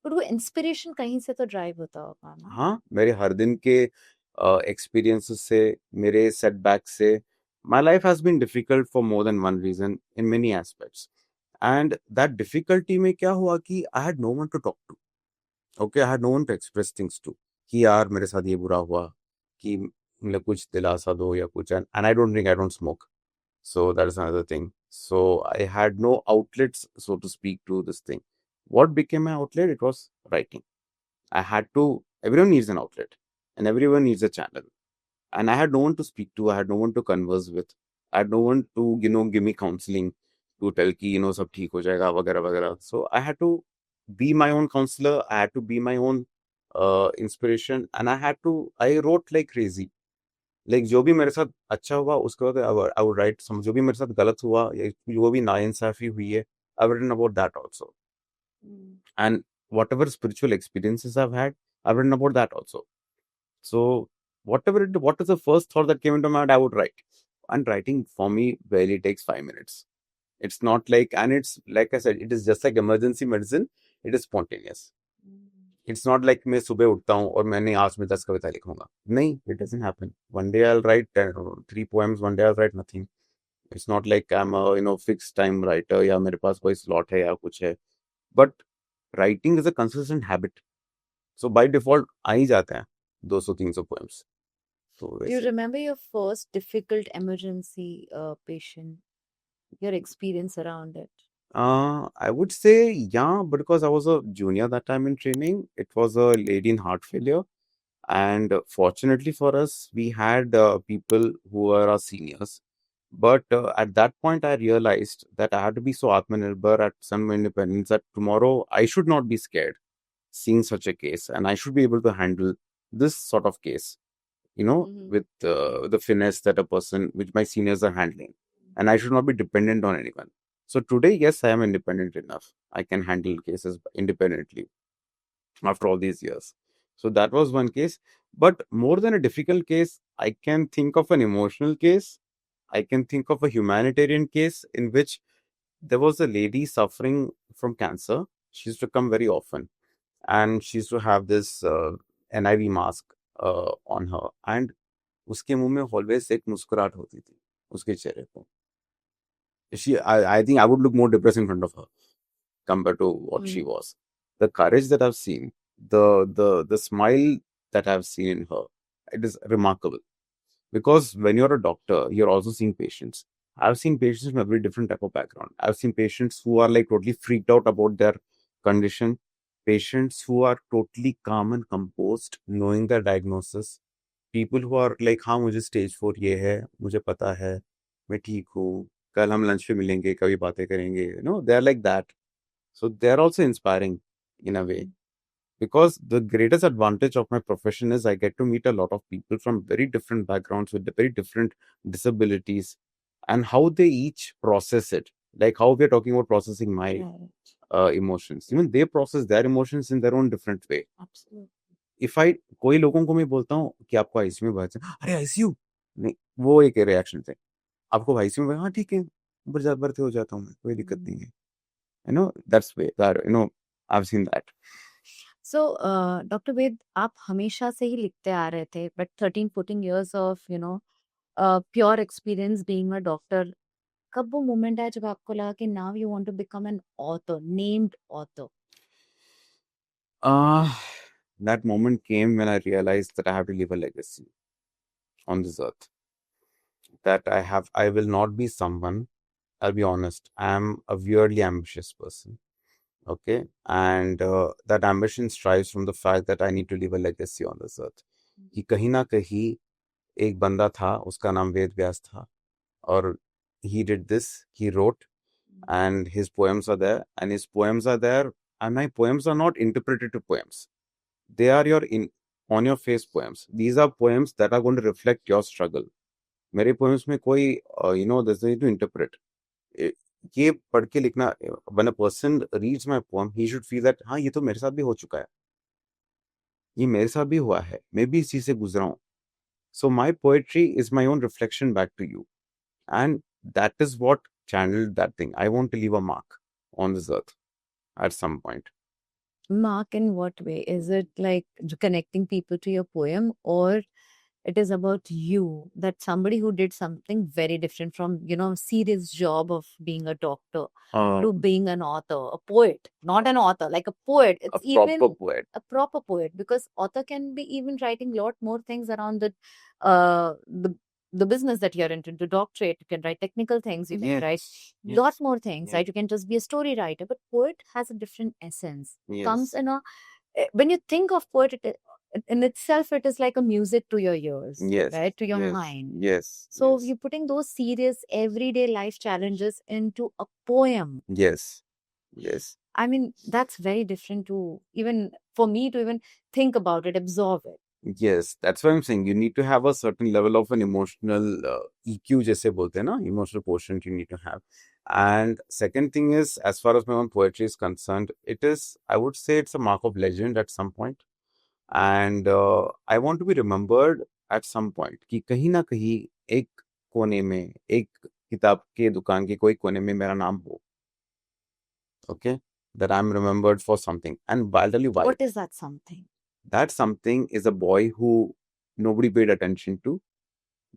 But वो इंस्पिरेशन कहीं से तो ड्राइव होता होगा ना.
हाँ, मेरे हर दिन के एक्सपीरियंसेस से, मेरे सेटबैक से, my life has been difficult for more than one reason in many aspects. And that difficulty में क्या हुआ कि I had no one to talk to. Okay, I had no one to express things to. कि यार मेरे साथ ये बुरा हुआ, कि मतलब कुछ दिलासा दो या कुछ, and I don't drink, I don't smoke. So that is another thing. So I had no outlets, so to speak, to this thing. What became my outlet? It was writing. I had to, everyone needs an outlet and everyone needs a channel. And I had no one to speak to, I had no one to converse with. I had no one to, give me counseling to tell ki, sab theek ho jayega, vagara, vagara. So I had to be my own counselor. I had to be my own inspiration. And I wrote like crazy. Like जो भी मेरे साथ अच्छा हुआ उसके बाद I would write सम, जो भी मेरे साथ गलत हुआ या जो भी नाइंसाफी हुई है, I written about that also. And whatever spiritual experiences I've had, I've written about that also. So what is the first thought that came into my mind, I would write. And writing for me barely takes 5 minutes. It's not like, and it's like I said, it is just like emergency medicine. It is spontaneous. It's not like मैं सुबह उठता हूँ और मैंने आज में 10 कविता लिखूंगा. नहीं, it doesn't happen. One day I'll write 3 poems, one day I'll write nothing. It's not like I'm a fixed time writer या मेरे पास कोई slot है या कुछ है. But writing is a consistent habit. So by default आ ही जाते हैं 200-300 poems. तो
Do you
वैसे
remember your first difficult emergency patient? Your experience around it?
I would say, yeah, because I was a junior that time in training. It was a lady in heart failure. And fortunately for us, we had people who were our seniors. But at that point, I realized that I had to be so Atmanirbhar at some independence that tomorrow I should not be scared seeing such a case, and I should be able to handle this sort of case, with the finesse that which my seniors are handling, and I should not be dependent on anyone. So today, yes, I am independent enough. I can handle cases independently after all these years. So that was one case. But more than a difficult case, I can think of an emotional case. I can think of a humanitarian case in which there was a lady suffering from cancer. She used to come very often, and she used to have this NIV mask on her. And उसके मुंह में always एक मुस्कुराहट होती थी उसके चेहरे पे. I think I would look more depressed in front of her compared to what she was. The courage that I've seen, the smile that I've seen in her, it is remarkable. Because when you're a doctor, you're also seeing patients. I've seen patients from every different type of background. I've seen patients who are like totally freaked out about their condition, patients who are totally calm and composed, knowing their diagnosis, people who are like, हाँ मुझे stage 4 ये है, मुझे पता है, मैं ठीक हूँ, कल हम लंच पे मिलेंगे, कभी बातें करेंगे. They are like that. So they are also inspiring in a way. Because the greatest advantage of my profession is I get to meet a lot of people from very different backgrounds with very different disabilities, and how they each process it. Like how we're talking about processing my emotions. Even they process their emotions in their own different way.
Absolutely.
If I कोई लोगों को मैं बोलता हूँ कि आपको ICU में भर्ती, अरे आईसीयू नहीं, वो एक रिएक्शन थे. आपको आईसीयू में, हाँ ठीक है, भर्ती हो जाता हूँ मैं, कोई दिक्कत नहीं है. That's way that I've seen that.
So, Dr. Ved, आप हमेशा से ही लिखते आ रहे थे, but 13-14 years of, pure experience being a doctor, कब वो moment आया जब आपको लगा कि now you want to become an author, named author?
That moment came when I realized that I have to leave a legacy on this earth. That I will not be someone, I'll be honest, I'm a weirdly ambitious person. Okay. And that ambition strives from the fact that I need to leave a legacy on this earth. कि कहीं ना कहीं एक बंदा था, उसका नाम वेद व्यास था, और he did this, he wrote, and his poems are there, and my poems are not interpretative poems. They are your on your face poems. These are poems that are going to reflect your struggle. मेरे poems में कोई there's no need to interpret. ये पढ़ के लिखना, when a person reads my poem, he should feel that हाँ ये तो मेरे साथ भी हो चुका है, ये मेरे साथ भी हुआ है, मैं भी इसी से गुजरा हूँ. So my poetry is my own reflection back to you, and that is what channeled that thing. I want to leave a mark on this earth at some point.
Mark in what way? Is it like connecting people to your poem, or it is about you, that somebody who did something very different from, serious job of being a doctor to being an author, a poet, not an author, like a poet.
A
It's
proper
even
poet.
a proper poet, because author can be even writing lot more things around the business that you're into, the doctorate. You can write technical things, you can write
Yes.
lot more things,
Yes.
right? You can just be a story writer, but poet has a different essence. Comes
Yes.
in a when you think of poet, in itself, it is like a music to your ears,
Yes.
right? To your
Yes.
mind.
Yes.
So
Yes.
you're putting those serious everyday life challenges into a poem.
Yes. Yes.
I mean, that's very different to even for me to even think about it, absorb it.
Yes, that's why I'm saying you need to have a certain level of an emotional EQ, जैसे बोलते हैं ना, emotional quotient you need to have. And second thing is, as far as my own poetry is concerned, it is, I would say, it's a mark of legend at some point. And I want to be remembered at some point कि कहीं ना कहीं एक कोने में, एक किताब के दुकान के कोई कोने में मेरा नाम हो. Okay, that I'm remembered for something. And I'll tell you why.
What is that something?
That something is a boy who nobody paid attention to.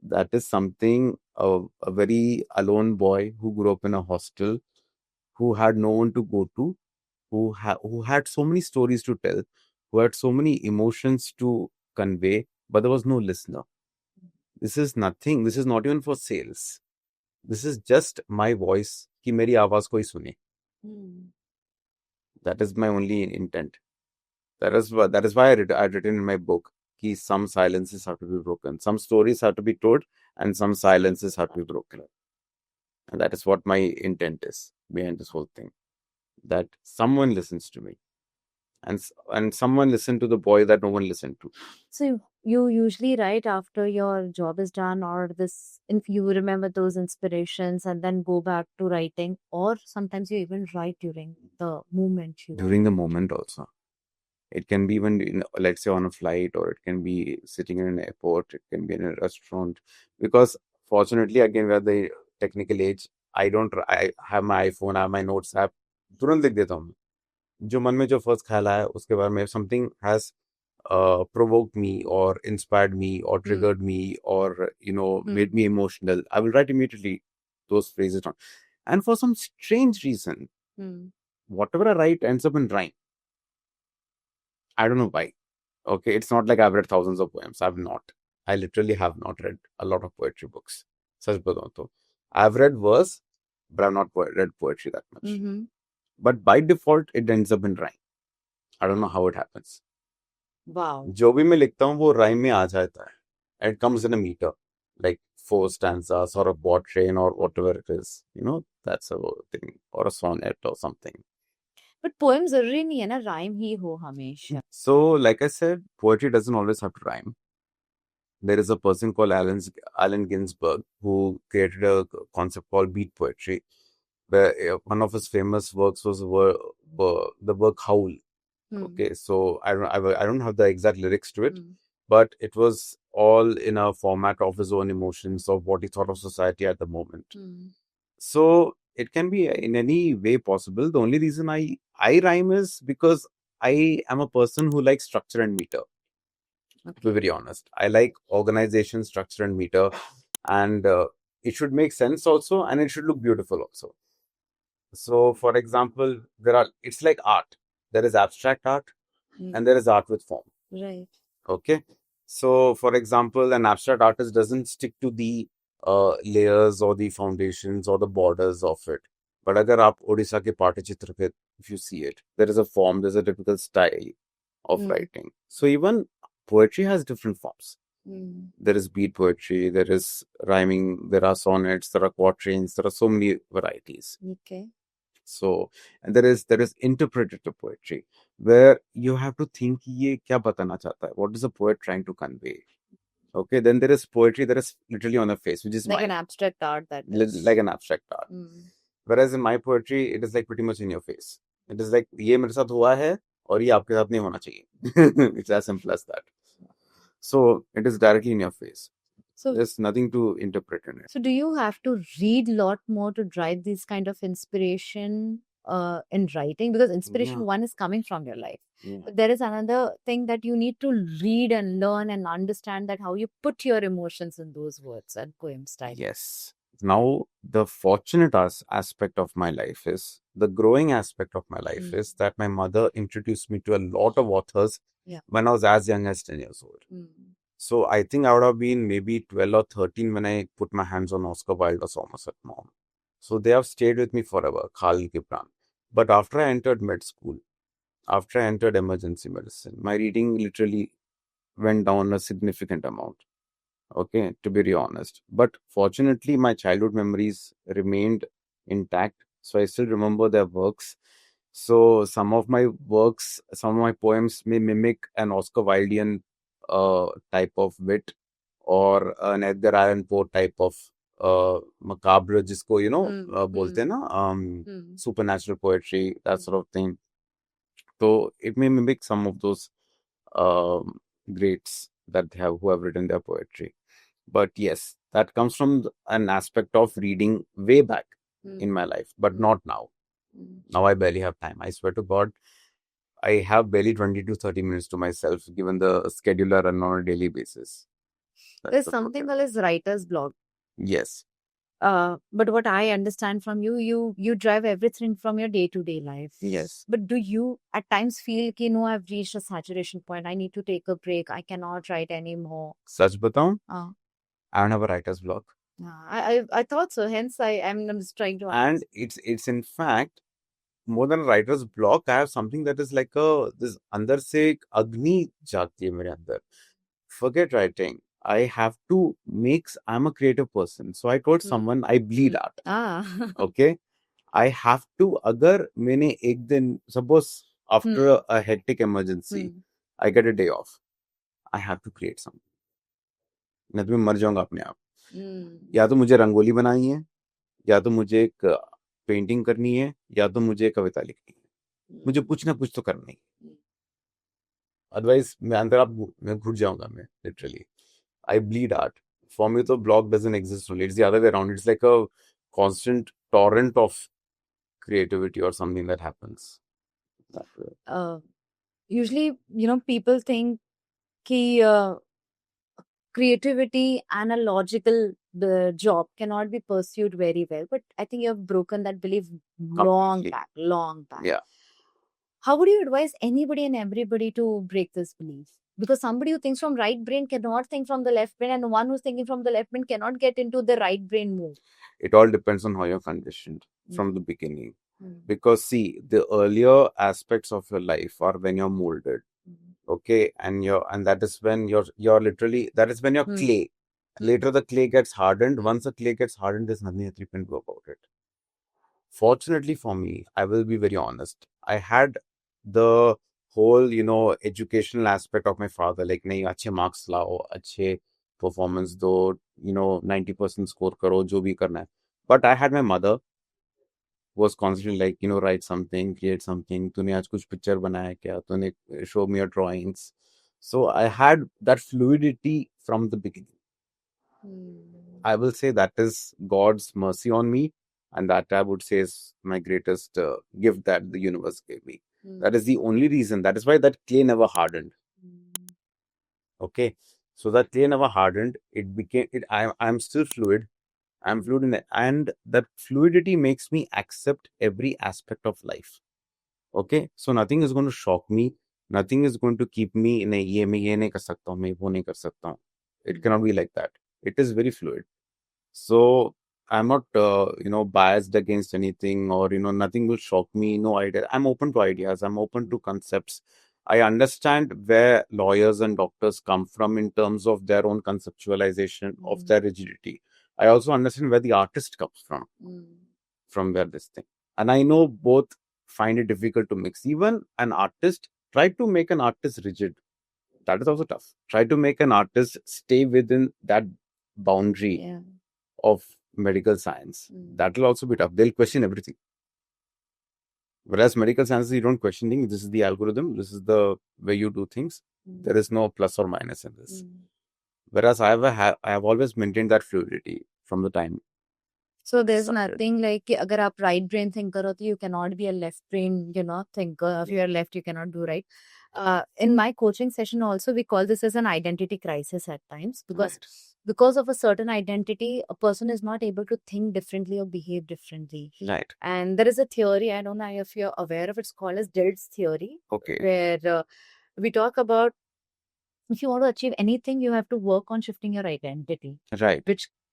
That is something, a very alone boy who grew up in a hostel, who had no one to go to, who had so many stories to tell, who had so many emotions to convey, but there was no listener. This is nothing. This is not even for sales. This is just my voice. कि मेरी आवाज कोई सुने. That is my only intent. That is why I'd written in my book कि some silences have to be broken, some stories have to be told, and some silences have to be broken. And that is what my intent is behind this whole thing. That someone listens to me, and someone listened to the boy that no one listened to.
So you usually write after your job is done, or this, if you remember those inspirations and then go back to writing, or sometimes you even write during the moment you
During the moment also. It can be even, let's say, on a flight, or it can be sitting in an airport, it can be in a restaurant. Because fortunately, again, we're the technical age. I have my iPhone, I have my notes app. तुरंत लिख देता हूँ. जो मन में जो first ख्याल आया उसके बारे में, something has provoked me or inspired me or triggered me or made me emotional, I will write immediately those phrases down. And for some strange reason, whatever I write ends up in rhyme. I don't know why. Okay, it's not like I've read thousands of poems. I've not. I literally have not read a lot of poetry books. Such बताऊं तो. I've read verse, but I've not read poetry that much. But by default, it ends up in rhyme. I don't know how it happens.
Wow.
जो भी मैं लिखता हूँ वो rhyme में आ जाता है. And it comes in a meter, like 4 stanzas or a quatrain or whatever it is. That's a thing. Or a sonnet or something.
But poem जरूरी नहीं है ना rhyme ही हो हमेशा.
So, like I said, poetry doesn't always have to rhyme. There is a person called Allen Ginsberg who created a concept called beat poetry, where one of his famous works was the work Howl. Okay, so I don't have the exact lyrics to it, but it was all in a format of his own emotions, of what he thought of society at the moment. So it can be in any way possible. The only reason I rhyme is because I am a person who likes structure and meter. To be very honest, I like organization, structure, and meter, and it should make sense also, and it should look beautiful also. So, for example, it's like art. There is abstract art, and there is art with form.
Right.
Okay. So, for example, an abstract artist doesn't stick to the layers or the foundations or the borders of it. But अगर आप ओडिशा के पाटचित्र पे, if you see it, there is a form, there's a typical style of writing. So even poetry has different forms. There is beat poetry, there is rhyming, there are sonnets, there are quatrains, there are so many varieties.
Okay.
So, and there is interpretative poetry, where you have to think ये क्या बताना चाहता है? What is the poet trying to convey? Okay, then there is poetry that is literally on the face, which is
like
mine.
an abstract art that is.
Like an abstract art. Whereas in my poetry, it is like pretty much in your face. It is like ये मेरे साथ हुआ है और ये आपके साथ नहीं होना चाहिए. It's as simple as that. So it is directly in your face. So there's nothing to interpret in it.
So do you have to read a lot more to drive this kind of inspiration? in writing, because inspiration
Yeah.
one is coming from your life.
Yeah.
But there is another thing that you need to read and learn and understand, that how you put your emotions in those words and poem style.
Yes. Now, the fortunate aspect of my life is the growing aspect of my life is that my mother introduced me to a lot of authors
Yeah.
when I was as young as 10 years old. So I think I would have been maybe 12 or 13 when I put my hands on Oscar Wilde or Somerset Maugham. So they have stayed with me forever, Khalil Gibran. But after I entered med school, after I entered emergency medicine, my reading literally went down a significant amount. Okay, to be really honest. But fortunately, my childhood memories remained intact. So I still remember their works. So some of my works, some of my poems may mimic an Oscar Wildean type of wit, or an Edgar Allan Poe type of macabre, जिसको बोलते हैं ना, supernatural poetry, that sort of thing. So it may mimic some of those greats that who have written their poetry. But yes, that comes from an aspect of reading way back in my life, but not now. Now I barely have time. I swear to God, I have barely 20 to 30 minutes to myself, given the schedule I run on a daily basis. That's
There's
the
something
problem.
called as writer's block.
Yes.
But what I understand from you drive everything from your day-to-day life.
Yes.
But do you at times feel कि no, I've reached a saturation point, I need to take a break, I cannot write anymore?
Sach बताऊं,
Uh,
I don't have a writer's block.
I thought so. Hence, I'm just trying to
And it's in fact more than a writer's block. I have something that is like this अंदर से एक अग्नि जागती है मेरे अंदर. Forget writing. I have to I'm a creative person. So I told someone I bleed art. Okay. I have to, अगर मैंने एक दिन, suppose after a hectic emergency, I get a day off. I have to create something. नहीं तो मैं मर जाऊंगा अपने आप. या तो मुझे रंगोली बनानी है, या तो मुझे एक पेंटिंग करनी है, या तो मुझे कविता लिखनी है. मुझे कुछ ना कुछ तो करना ही. Otherwise मैं अंदर मैं घुट जाऊंगा मैं literally. I bleed art. For me, the block doesn't exist only. It's the other way around. It's like a constant torrent of creativity or something that happens.
Usually, people think creativity and a logical job cannot be pursued very well. But I think you have broken that belief long back.
Yeah.
How would you advise anybody and everybody to break this belief? Because somebody who thinks from right brain cannot think from the left brain, and one who's thinking from the left brain cannot get into the right brain move.
It all depends on how you're conditioned from the beginning. Because see, the earlier aspects of your life are when you're molded. Okay, and that is when you're literally, that is when you're clay. Later the clay gets hardened. Once the clay gets hardened, there's nothing that you can do about it. Fortunately for me, I will be very honest, I had the whole educational aspect of my father, like nahi अच्छे marks lao, अच्छे performance do, 90% score karo, jo bhi karna hai. But I had my mother who was constantly like, write something, create something, तूने आज कुछ picture बनाया क्या, तूने show me your drawings. So I had that fluidity from the beginning. I will say that is God's mercy on me, and that I would say is my greatest gift that the universe gave me. That is the only reason. That is why that clay never hardened. Okay, so that clay never hardened. It became it. I'm still fluid. I'm fluid in it, and that fluidity makes me accept every aspect of life. Okay, so nothing is going to shock me. Nothing is going to keep me in a ये मैं ये नहीं कर सकता हूँ, मैं वो नहीं कर सकता हूँ. It cannot be like that. It is very fluid. So I'm not biased against anything, or nothing will shock me. No idea. I'm open to ideas. I'm open to concepts. I understand where lawyers and doctors come from in terms of their own conceptualization of their rigidity. I also understand where the artist comes from where this thing. And I know both find it difficult to mix. Even an artist, try to make an artist rigid. That is also tough. Try to make an artist stay within that boundary of medical science. That will also be tough. They'll question everything. Whereas medical sciences, you don't question things. This is the algorithm. This is the way you do things. There is no plus or minus in this. Whereas I have always maintained that fluidity from the time.
So there's
So-
nothing like कि अगर आप right brain thinker हो तो you cannot be a left brain, thinker. If you are left, you cannot do right. In my coaching session also, we call this as an identity crisis at times because of a certain identity, a person is not able to think differently or behave differently.
Right.
And there is a theory, I don't know if you're aware of, it's called as Dilt's theory,
Okay.
where we talk about if you want to achieve anything, you have to work on shifting your identity.
Right.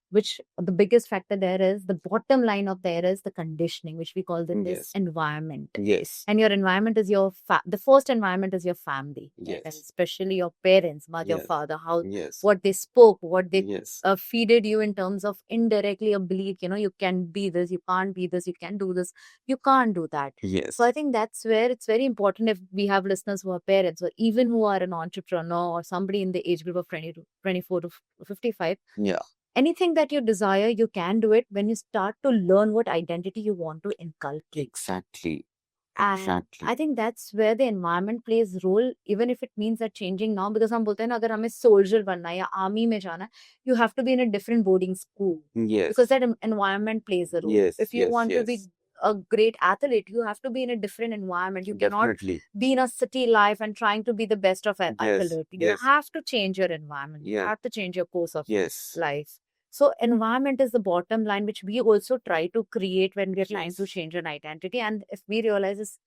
Which the biggest factor there is, the bottom line of there is the conditioning, which we call this
Yes.
environment.
Yes.
And your environment is the first environment is your family.
Yes.
And especially your parents, mother,
Yes.
father, how
Yes.
what they spoke, what they
Yes.
feeded you in terms of indirectly a belief, you can be this, you can't be this, you can do this, you can't do that.
Yes.
So I think that's where it's very important, if we have listeners who are parents or even who are an entrepreneur or somebody in the age group of 24 to 55.
Yeah.
Anything that you desire, you can do it when you start to learn what identity you want to inculcate.
Exactly.
And
Exactly.
I think that's where the environment plays role, even if it means that changing now, because हम बोलते हैं ना, अगर हमें soldier बनना है या army में जाना है, you have to be in a different boarding school.
Yes.
Because that environment plays a role.
Yes.
If you
yes,
want to be
yes.
a great athlete, you have to be in a different environment. You cannot
Definitely.
be in a city life and trying to be the best of
Yes.
athlete. You
Yes.
have to change your environment. You
Yeah.
have to change your course of
Yes.
life. So environment is the bottom line, which we also try to create when we're trying to
Yes.
change an identity. And if we realize this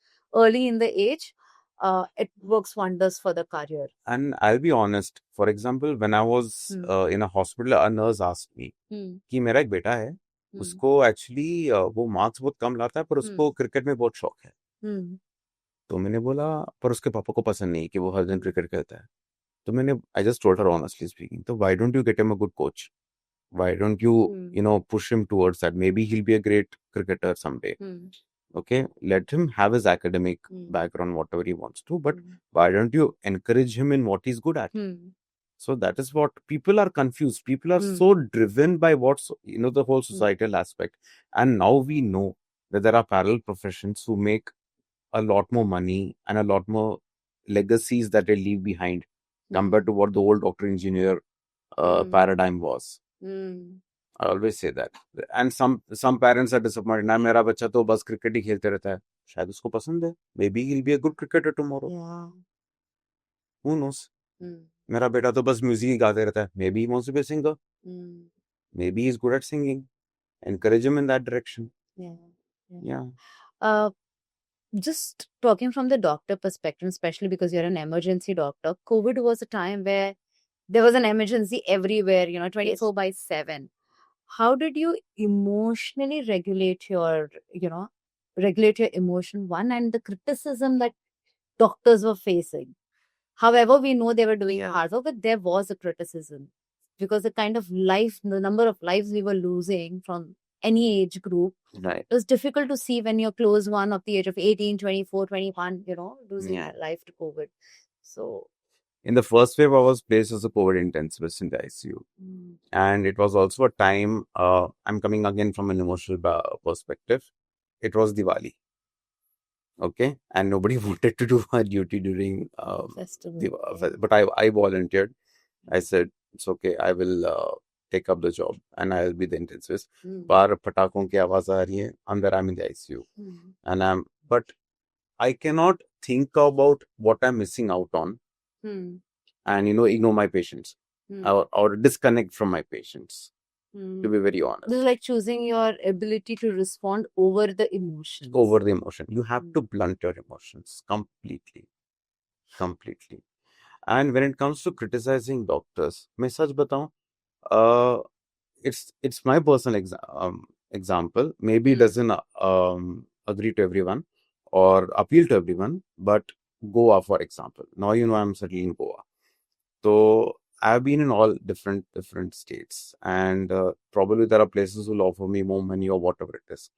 early in the age, it works wonders for the career.
And I'll be honest. For example, when I was in a hospital, a nurse asked me कि मेरा एक बेटा है, उसको actually वो marks बहुत कम लाता है, पर उसको क्रिकेट में बहुत शौक है. तो मैंने बोला, पर उसके पापा को पसंद नहीं कि वो हर दिन क्रिकेट खेलता है. तो मैंने I just told her honestly speaking, तो why don't you get him a good coach? Why don't you push him towards that? Maybe he'll be a great cricketer someday. Okay, let him have his academic background, whatever he wants to, but why don't you encourage him in what he's good at? So that is what people are confused. People are so driven by what's the whole societal aspect. And now we know that there are parallel professions who make a lot more money and a lot more legacies that they leave behind compared to what the old doctor engineer paradigm was. I always say that. And some parents are disappointed. ना मेरा बच्चा तो बस cricket ही खेलते रहता है. शायद उसको पसंद है. Maybe he'll be a good cricketer tomorrow.
Yeah.
Who knows? मेरा बेटा तो बस म्यूजिक ही गाते रहता है. Maybe he wants to be a singer. Maybe he's good at singing. Encourage him in that direction. Yeah.
Just talking from the doctor perspective, especially because you're an emergency doctor, COVID was a time where there was an emergency everywhere, 24 by 7. How did you emotionally regulate your emotion, one, and the criticism that doctors were facing? However, we know they were doing hard work, but there was a criticism because the number of lives we were losing from any age group.
Right.
It was difficult to see when you're close one of the age of 18, 24, 21, losing your life to COVID. So
in the first wave, I was placed as a COVID intensivist in the ICU. And it was also a time, I'm coming again from an emotional perspective. It was Diwali. Okay. And nobody wanted to do my duty during
festival.
But I volunteered. I said, it's okay. I will take up the job and I'll be the intensivist. बाहर पटाखों की आवाज आ रही है, अंदर I'm in the ICU. But I cannot think about what I'm missing out on and ignore my patients or disconnect from my patients, to be very honest.
This is like choosing your ability to respond over the emotions.
Over the emotion. You have to blunt your emotions completely. And when it comes to criticizing doctors, मैं सच बताऊं, it's my personal example. Maybe it doesn't agree to everyone or appeal to everyone, but Goa, for example. Now I'm settling in Goa. So I've been in all different states, and probably there are places who will offer me more money or whatever it is.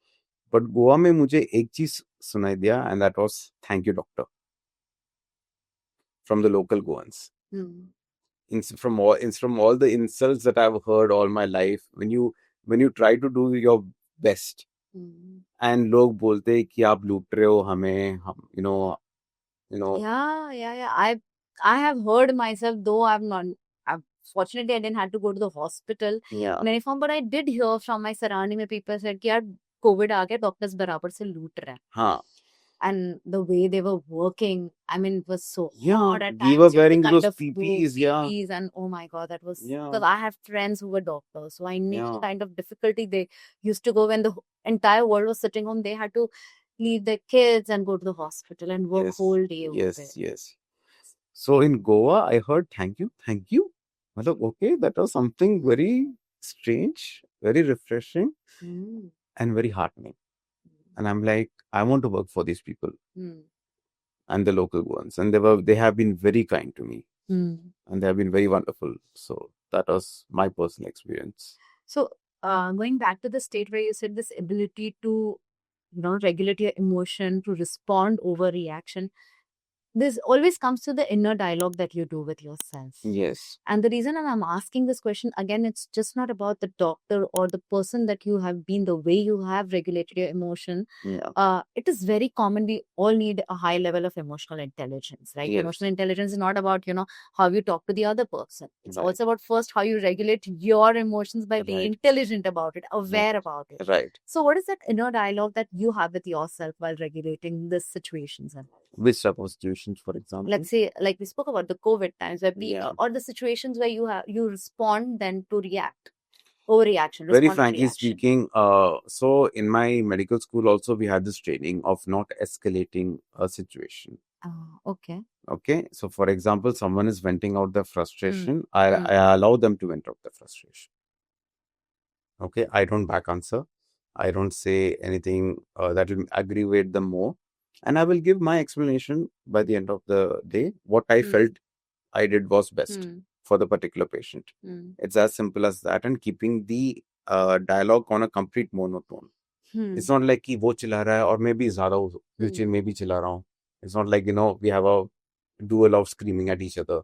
But Goa में मुझे एक चीज सुनाई दिया, and that was thank you doctor from the local Goans. From all the insults that I've heard all my life, when you try to do your best, and लोग बोलते हैं कि आप लूट रहे हो हमें,
Yeah. I have heard myself, though I've fortunately I didn't have to go to the hospital
Yeah.
in any form, but I did hear from my surrounding where people said कि यार COVID आ गया, doctors बराबर से लूट रहे हैं.
हाँ.
And the way they were working, I mean, it was so
Yeah.
hard at
We were
times. You know, the
wearing
kind
those
of
PPEs. Yeah.
PPEs, and oh my God, that was
Yeah.
because I have friends who were doctors, so I knew the
Yeah.
kind of difficulty they used to go when the entire world was sitting home. They had to leave their kids and go to the hospital and work
Yes.
whole day over there.
Yes. Yes. So in Goa, I heard thank you. Matlab, okay, that was something very strange, very refreshing,
Mm.
and very heartening. And I'm like, I want to work for these people
Mm.
and the local ones. And they have been very kind to me,
Mm.
and they have been very wonderful. So that was my personal experience.
So, going back to the state where you said this ability to, regulate your emotion, to respond over reaction, this always comes to the inner dialogue that you do with yourself.
Yes.
And the reason I'm asking this question again, it's just not about the doctor or the person that you have been, the way you have regulated your emotion.
Yeah.
It is very common. We all need a high level of emotional intelligence, right?
Yes.
Emotional intelligence is not about, how you talk to the other person. It's
Right.
also about first how you regulate your emotions by being
Right.
intelligent about it, aware about it.
Right.
So what is that inner dialogue that you have with yourself while regulating these situations? And
Which type of situations, for example?
let's say, like we spoke about the COVID times where people,
Yeah.
or the situations where you respond then to react, overreaction,
Very
respond to
frankly
reaction.
speaking, so in my medical school also we had this training of not escalating a situation.
Okay.
Okay, so for example, someone is venting out their frustration.
Mm.
I allow them to vent out their frustration. Okay, I don't back answer. I don't say anything that will aggravate them more, and I will give my explanation by the end of the day. What I felt I did was best for the particular patient. It's as simple as that, and keeping the dialogue on a complete monotone. It's not like कि वो चिल्ला रहा है और मैं भी ज़्यादा मैं भी चिल्ला रहा हूँ. It's not like, we have a duel of screaming at each other.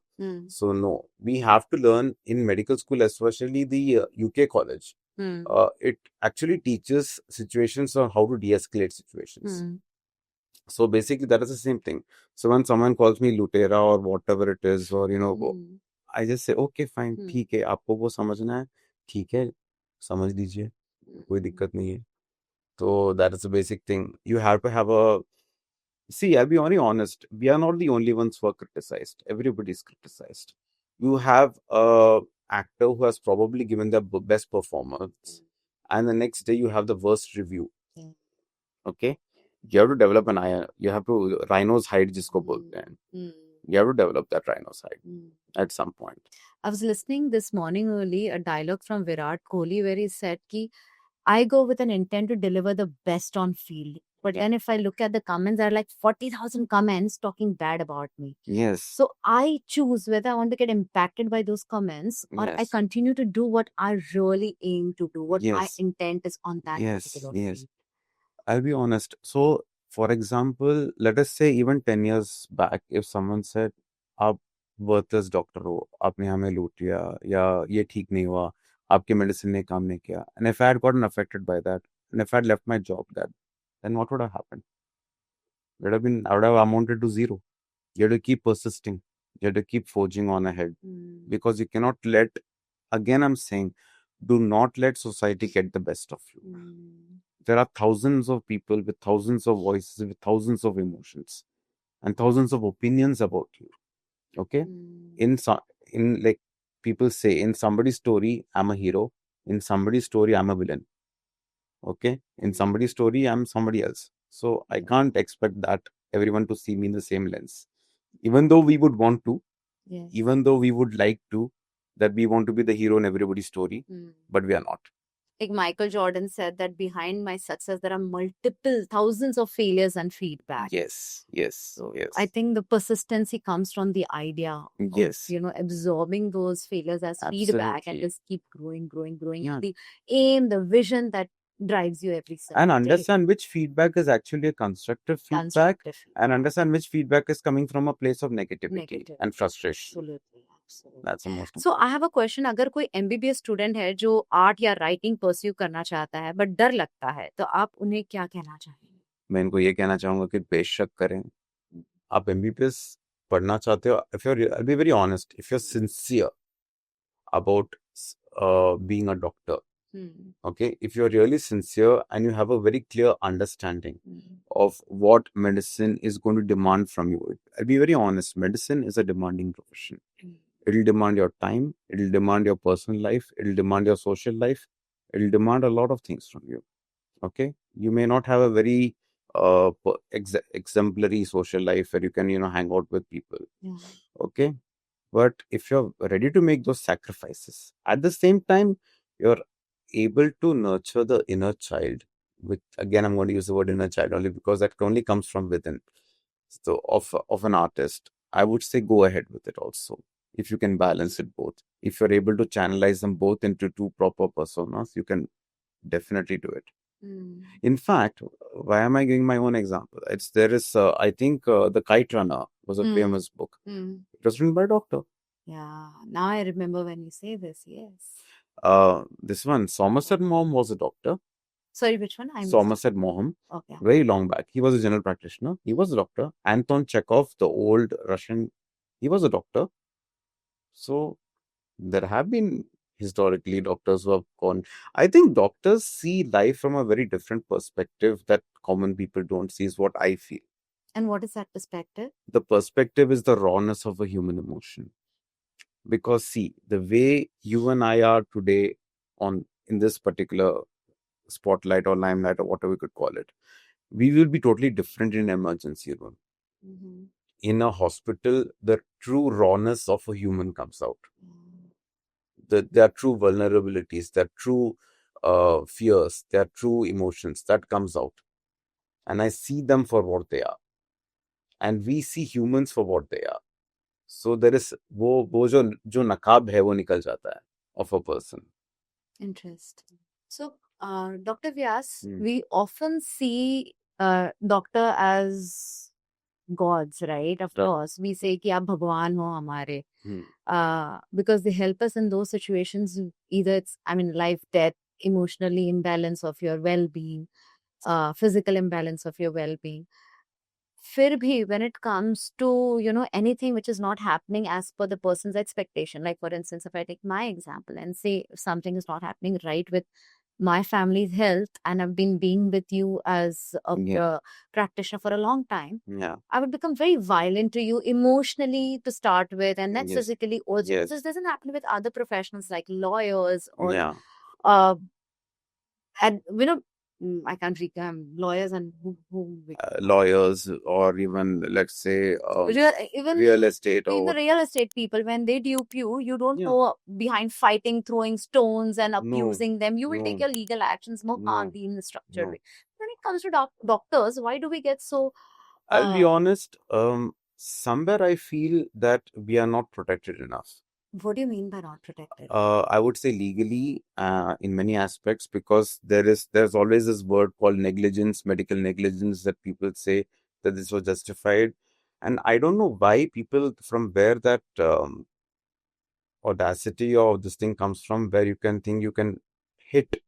So no, we have to learn in medical school, especially the UK college. It actually teaches situations on how to de-escalate situations. So basically, that is the same thing. So when someone calls me lutera or whatever it is, or I just say, okay, fine, ठीक है, आपको वो समझना है, ठीक है, समझ लीजिए, कोई दिक्कत नहीं है. So that is the basic thing. You have to have a. See, I'll be only honest. We are not the only ones who are criticized. Everybody is criticized. You have a actor who has probably given their best performance, and the next day you have the worst review. Okay, you have to develop an eye. You have to rhino's hide, jisko bolte hain. You have to develop that rhino's hide at some point.
I was listening this morning early a dialogue from Virat Kohli where he said ki I go with an intent to deliver the best on field. But then if I look at the comments, there are like 40,000 comments talking bad about me.
Yes.
So I choose whether I want to get impacted by those comments or I continue to do what I really aim to do, what my intent is on that particular field.
I'll be honest. So, for example, let us say even 10 years back, if someone said, आप worthless doctor हो, आपने हमें लूट लिया, या ये ठीक नहीं हुआ, आपके medicine ने काम नहीं किया, and if I had gotten affected by that, and if I had left my job then what would have happened? I would have amounted to zero. You have to keep persisting. You have to keep forging on ahead. Because you cannot let, again I'm saying, do not let society get the best of you. There are thousands of people with thousands of voices, with thousands of emotions, and thousands of opinions about you. Okay? In like people say, in somebody's story, I'm a hero. In somebody's story, I'm a villain. Okay? In somebody's story, I'm somebody else. So I can't expect that everyone to see me in the same lens. Even though we would want to, even though we would like to, that we want to be the hero in everybody's story, but we are not.
Like Michael Jordan said that behind my success, there are multiple thousands of failures and feedback.
Yes. So yes.
I think the persistency comes from the idea of, absorbing those failures as feedback and just keep growing.
Yeah.
The aim, the vision that drives you every step.
And understand which feedback is actually a constructive feedback, and understand which feedback is coming from a place of negativity and frustration.
Absolutely.
That's the most important.
So I have a question. अगर कोई MBBS student है जो art या writing pursue करना चाहता है but डर लगता है तो आप उन्हें क्या कहना चाहेंगे?
मैं इनको ये कहना चाहूंगा कि बेशक करें. आप MBBS पढ़ना चाहते हो, if you're, I'll be very honest, if you're sincere about being a doctor.
Hmm.
Okay, if you're really sincere and you have a very clear understanding
Hmm.
of what medicine is going to demand from you, I'll be very honest, medicine is a demanding profession.
Hmm.
It'll demand your time, it'll demand your personal life, it'll demand your social life, it'll demand a lot of things from you. Okay, you may not have a very exemplary social life where you can, hang out with people.
Yeah.
Okay, but if you're ready to make those sacrifices, at the same time, you're able to nurture the inner child. With, again, I'm going to use the word inner child only because that only comes from within. So, of an artist, I would say go ahead with it also. If you can balance it both, if you're able to channelize them both into two proper personas, you can definitely do it.
Hmm.
In fact, why am I giving my own example? I think, The Kite Runner was a
Hmm.
famous book.
Hmm.
It was written by a doctor.
Yeah. Now I remember when you say this. Yes.
This one, Somerset Maugham was a doctor.
Sorry, which one? I missed.
Somerset Maugham,
Okay.
very long back. He was a general practitioner. He was a doctor. Anton Chekhov, the old Russian, he was a doctor. So there have been historically doctors who have gone. I think doctors see life from a very different perspective that common people don't see, is what I feel.
And what is that perspective?
The perspective is the rawness of a human emotion. Because see, the way you and I are today in this particular spotlight or limelight or whatever we could call it, we will be totally different in an emergency room.
Mm-hmm.
In a hospital, the true rawness of a human comes out. Their true vulnerabilities, their true fears, their true emotions, that comes out. And I see them for what they are. And we see humans for what they are. So there is वो जो नकाब है वो निकल जाता है of a person.
Interesting. So, Dr. Vyas,
Hmm.
we often see doctor as gods, right? Of
Right.
course, we say कि आप भगवान हो हमारे.
Hmm.
Because they help us in those situations. Either it's, I mean, life, death, emotionally imbalance of your well-being, physical imbalance of your well-being. फिर भी when it comes to anything which is not happening as per the person's expectation, like for instance, if I take my example and say something is not happening right with my family's health, and I've been being with you as a
Yeah.
practitioner for a long time,
Yeah.
I would become very violent to you emotionally to start with, and then
Yes.
physically also.
Yes.
This doesn't happen with other professionals like lawyers or
Yeah.
uh, and I can't recall lawyers and who
Lawyers, or even, let's say,
even
real estate or
in the
what.
real estate people, when they dupe you, you don't
Yeah.
go behind fighting, throwing stones and
No.
abusing them. You will take
No.
your legal actions more
No.
calmly in a structured
No.
way. When it comes to doctors, why do we get so
I'll be honest. Somewhere I feel that we are not protected enough.
what do you mean by not protected?
I would say legally, in many aspects, because there's always this word called negligence, medical negligence, that people say that this was justified, and I don't know why people, from where that audacity of this thing comes from, where you can think you can hit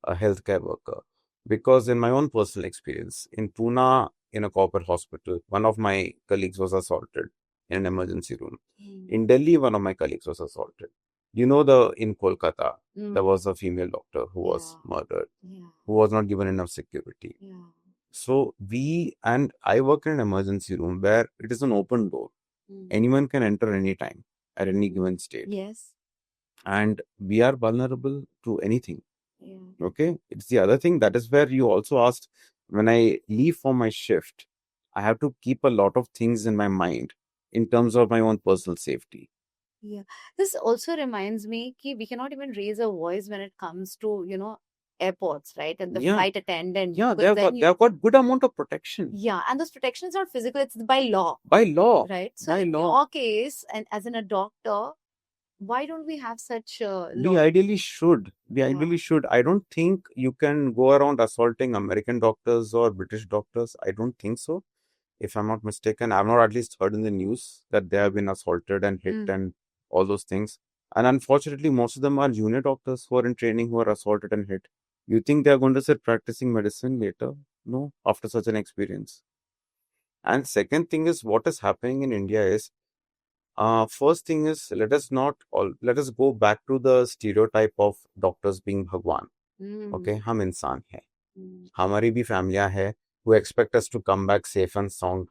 a healthcare worker. Because in my own personal experience, in Pune, in a corporate hospital, one of my colleagues was assaulted in an emergency room. In Delhi, one of my colleagues was assaulted. In Kolkata, there was a female doctor who was murdered, who was not given enough security. So I work in an emergency room where it is an open door. Anyone can enter anytime at any given state.
Yes.
And we are vulnerable to anything.
Yeah.
Okay. It's the other thing. That is where you also asked, when I leave for my shift, I have to keep a lot of things in my mind in terms of my own personal safety.
Yeah. This also reminds me that we cannot even raise a voice when it comes to, airports, right? And the
Yeah.
flight attendant.
Yeah,
because
they have got good amount of protection.
Yeah, and this protection is not physical, it's by law,
By law.
right? So
By
in
law.
your case, and as in a doctor, why don't we have such
We
law?
ideally should. We ideally should. I don't think you can go around assaulting American doctors or British doctors. I don't think so. If I'm not mistaken, I've not at least heard in the news that they have been assaulted and hit and all those things. And unfortunately, most of them are junior doctors who are in training who are assaulted and hit. You think they are going to start practicing medicine later? No, after such an experience. And second thing is, what is happening in India is, First thing is, let us go back to the stereotype of doctors being Bhagwan. Okay, हम इंसान हैं, हमारी भी फैमिलियां हैं who expect us to come back safe and sound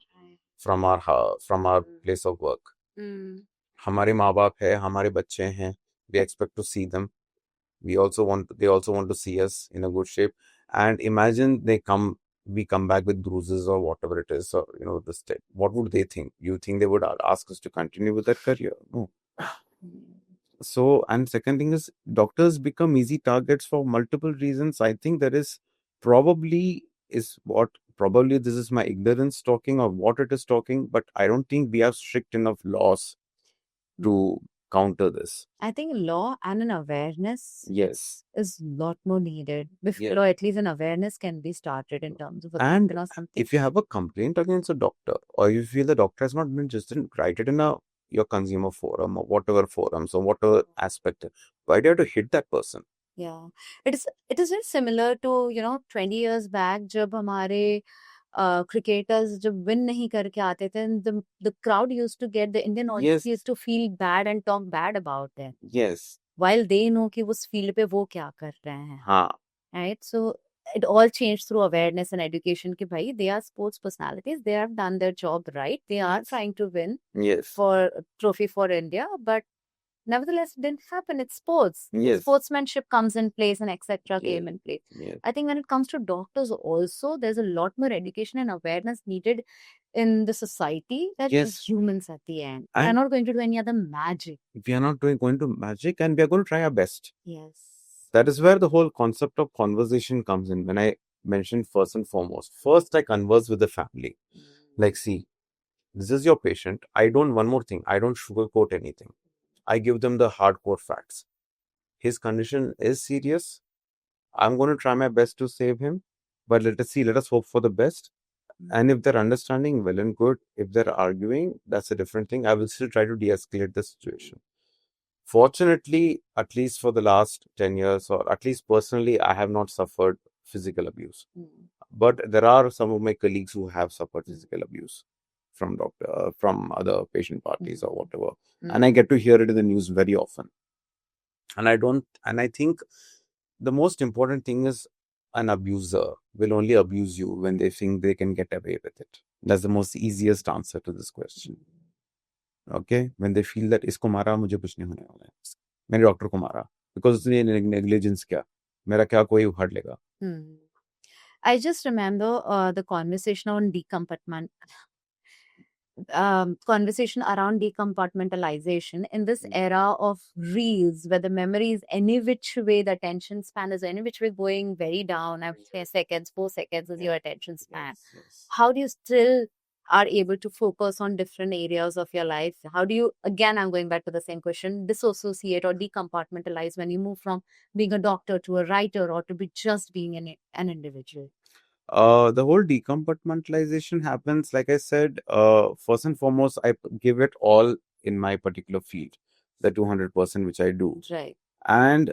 from our place of work. हमारे माँ बाप है, हमारे बच्चे हैं, we expect to see them. They also want to see us in a good shape. And imagine we come back with bruises or whatever it is, or what would they think? You think they would ask us to continue with that career? No. So, and second thing is, doctors become easy targets for multiple reasons. I think there is probably this is my ignorance talking or what it is talking, but I don't think we have strict enough laws to counter this.
I think law and an awareness
Yes.
is a lot more needed.
Yeah.
Or at least an awareness can be started in terms of a
And
or something.
if you have a complaint against a doctor, or you feel the doctor has not been just write it in your consumer forum or whatever forums or whatever aspect, why do you have to hit that person?
Yeah, it is very similar to 20 years back जब हमारे cricketers जब win नहीं करके आते थे, and the crowd used to get the Indian audience
Yes.
used to feel bad and talk bad about them
Yes.
while they know कि उस field पे वो क्या कर रहे हैं,
हाँ.
right? So it all changed through awareness and education कि भाई they are sports personalities, they have done their job right, they are trying to win
Yes.
for a trophy for India, but nevertheless, it didn't happen. It's sports.
Yes.
Sportsmanship comes in place and etc.
Yes.
came in place.
Yes.
I think when it comes to doctors also, there's a lot more education and awareness needed in the society that
Yes.
is humans at the end. We are
And
not going to do any other magic.
we are not going to magic, and we are going to try our best.
Yes.
That is where the whole concept of conversation comes in. When I mentioned first and foremost, first I converse with the family. Like, see, this is your patient. One more thing, I don't sugarcoat anything. I give them the hardcore facts. His condition is serious. I'm going to try my best to save him. But let us hope for the best. And if they're understanding, well and good. If they're arguing, that's a different thing. I will still try to de-escalate the situation. Fortunately, at least for the last 10 years, or at least personally, I have not suffered physical abuse. But there are some of my colleagues who have suffered physical abuse from other patient parties or whatever. And I get to hear it in the news very often. And I think the most important thing is an abuser will only abuse you when they think they can get away with it. That's the most easiest answer to this question. Okay? When they feel that इसको मारा मुझे कुछ नहीं होने वाला है, मैंने doctor को मारा, because उसने negligence किया, मेरा क्या कोई उखाड़ लेगा.
I just remember the conversation on conversation around decompartmentalization in this era of reels, where the memory is any which way, the attention span is any which way going very down. I would say 4 seconds is your attention span.
Yes.
How do you still are able to focus on different areas of your life? How do you, again, I'm going back to the same question, dissociate or decompartmentalize when you move from being a doctor to a writer or to be just being an individual?
The whole decompartmentalization happens, like I said, first and foremost, I give it all in my particular field, the 200% which I do.
Right.
And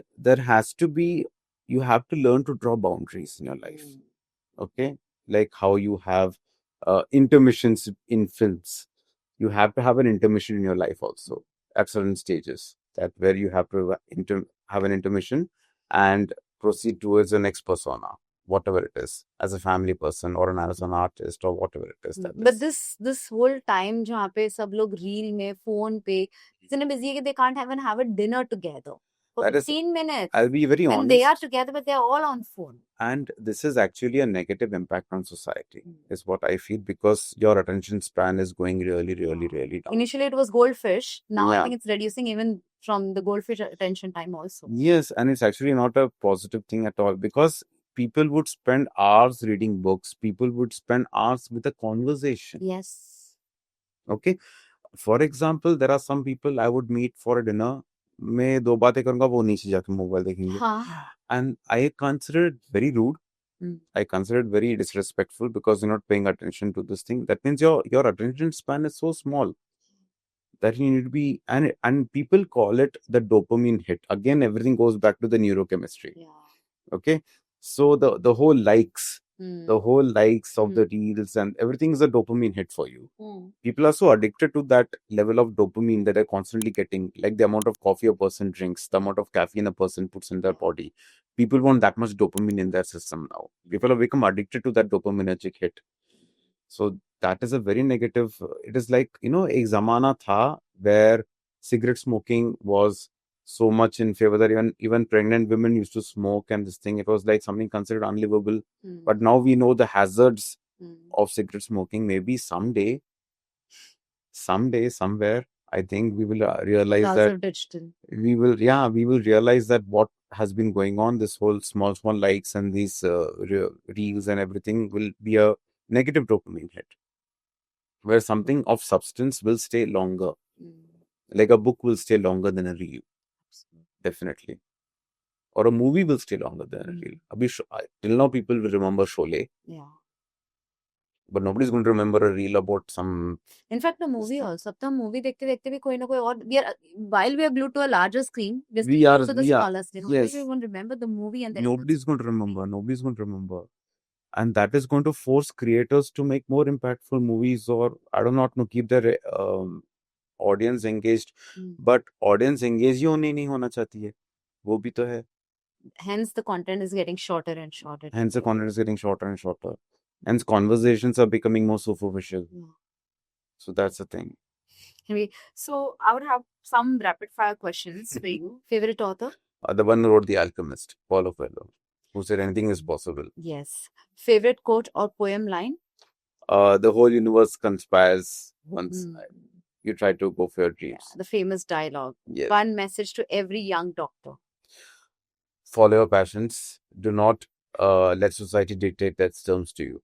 you have to learn to draw boundaries in your life. Okay? Like how you have intermissions in films. You have to have an intermission in your life also at certain stages, that where you have to have an intermission and proceed towards the next persona, whatever it is, as a family person or as an artist or whatever it is.
But this whole time जहाँ पे सब लोग reel में, phone पे, इतने busy है कि they can't even have a dinner together for 15 minutes.
I'll be very honest.
And they are together, but they're all on phone.
And this is actually a negative impact on society, is what I feel, because your attention span is going really, really, really down.
Initially, it was goldfish. Now I think it's reducing even from the goldfish attention time also.
Yes, and it's actually not a positive thing at all, because people would spend hours reading books. People would spend hours with a conversation.
Yes.
Okay. For example, there are some people I would meet for a dinner. मैं 2 बातें करूंगा, वो नीचे जाके mobile देखेंगे. And I consider it very rude. I consider it very disrespectful, because you're not paying attention to this thing. That means your attention span is so small that you need to be, and people call it the dopamine hit. Again, everything goes back to the neurochemistry.
Yeah.
Okay. So the whole likes, The whole likes of the reels and everything is a dopamine hit for you. People are so addicted to that level of dopamine that they're constantly getting, like the amount of coffee a person drinks, the amount of caffeine a person puts in their body. People want that much dopamine in their system now. People have become addicted to that dopaminergic hit. So that is a very negative. It is like, a zamana tha where cigarette smoking was so much in favor that even pregnant women used to smoke and this thing. It was like something considered unlivable. But now we know the hazards of cigarette smoking. Maybe someday, somewhere, I think we will realize
Because
that
of digital.
we will realize that what has been going on, this whole small likes and these reels and everything will be a negative dopamine hit, where something of substance will stay longer. Like a book will stay longer than a reel, definitely. Or a movie will stay longer than a reel. Till now, people will remember Sholay.
Yeah.
But nobody's going to remember a reel about some.
In fact, the movie also. अब तो हम movie देखते देखते भी कोई ना कोई और while we are glued to a larger screen,
We are,
also the smaller screen.
yes.
We won't remember the movie and
Nobody's going to remember. And that is going to force creators to make more impactful movies, or I do not know, keep their audience engaged. But audience engaged ही होनी नहीं होना चाहती है, वो भी तो है.
Hence the content is getting shorter and shorter.
Hence the content is getting shorter and shorter. Hence conversations are becoming more superficial. So that's the thing.
Anyway, so I would have some rapid fire questions for you. Favorite author?
The one who wrote The Alchemist, Paulo Coelho, who said anything is possible.
Yes. Favorite quote or poem line?
The whole universe conspires once you try to go for your dreams.
The famous dialogue.
Yes.
One message to every young doctor.
Follow your passions. Do not let society dictate its terms to you.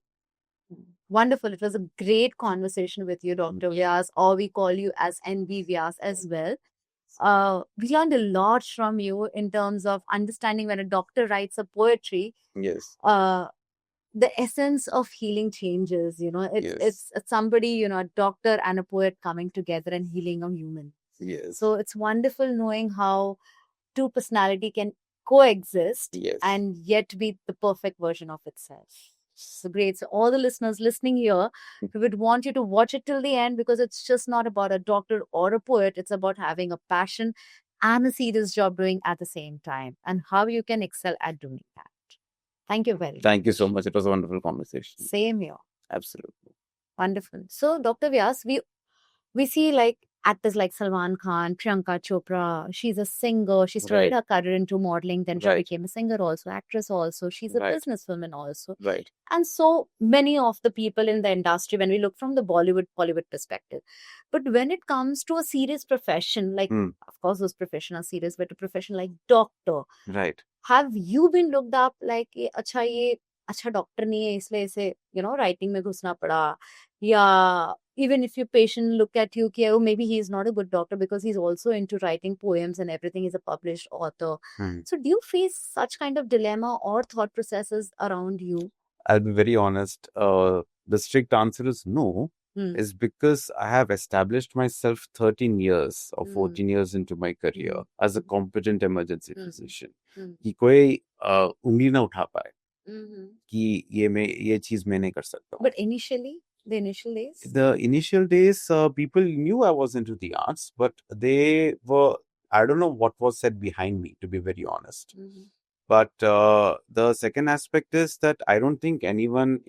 Wonderful. It was a great conversation with you, Dr. Vyas, or we call you as NB Vyas as well. We learned a lot from you in terms of understanding when a doctor writes a poetry.
Yes.
The essence of healing changes. It's somebody, a doctor and a poet coming together and healing a human.
Yes.
So it's wonderful knowing how two personality can coexist and yet be the perfect version of itself. So great. So all the listeners listening here, we would want you to watch it till the end, because it's just not about a doctor or a poet. It's about having a passion and a serious job doing at the same time, and how you can excel at doing that. Thank you very much.
Thank you so much. It was a wonderful conversation.
Same here.
Absolutely.
Wonderful. So, Dr. Vyas, we see like actors like Salman Khan, Priyanka Chopra. She's a singer. She started her career into modeling, then she became a singer also, actress also. She's a businesswoman also.
Right.
And so many of the people in the industry, when we look from the Bollywood perspective. But when it comes to a serious profession, like, of course, those professions are serious, but a profession like doctor.
Right.
Have you been looked up like, अच्छा ये अच्छा doctor नहीं है इसलिए इसे writing में घुसना पड़ा, या even if your patient look at you, oh, maybe he is not a good doctor because he's also into writing poems and everything, he's a published author. So do you face such kind of dilemma or thought processes around you?
I'll be very honest. The strict answer is no. Is because I have established myself 13 years or 14 years into my career as a competent emergency physician. कि कोई उंगली ना उठा पाए कि ये चीज मैं नहीं कर सकता.
But initially, the
initial days, people knew I was into the arts, but they were, I don't know what was said behind me, to be very honest. But the second aspect is that I don't think anyone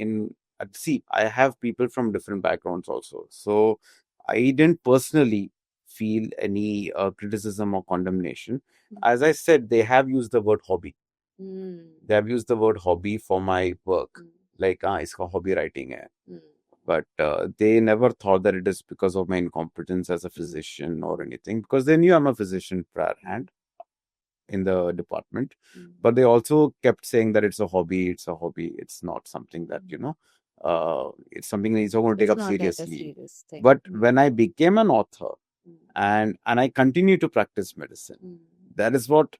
I have people from different backgrounds also. So I didn't personally feel any criticism or condemnation. As I said, they have used the word hobby. They have used the word hobby for my work. Like, iska hobby writing hai. But they never thought that it is because of my incompetence as a physician or anything, because they knew I'm a physician prior hand in the department. But they also kept saying that it's a hobby. It's not something that, it's something that he's not going to take up seriously. But when I became an author and I continue to practice medicine, that is what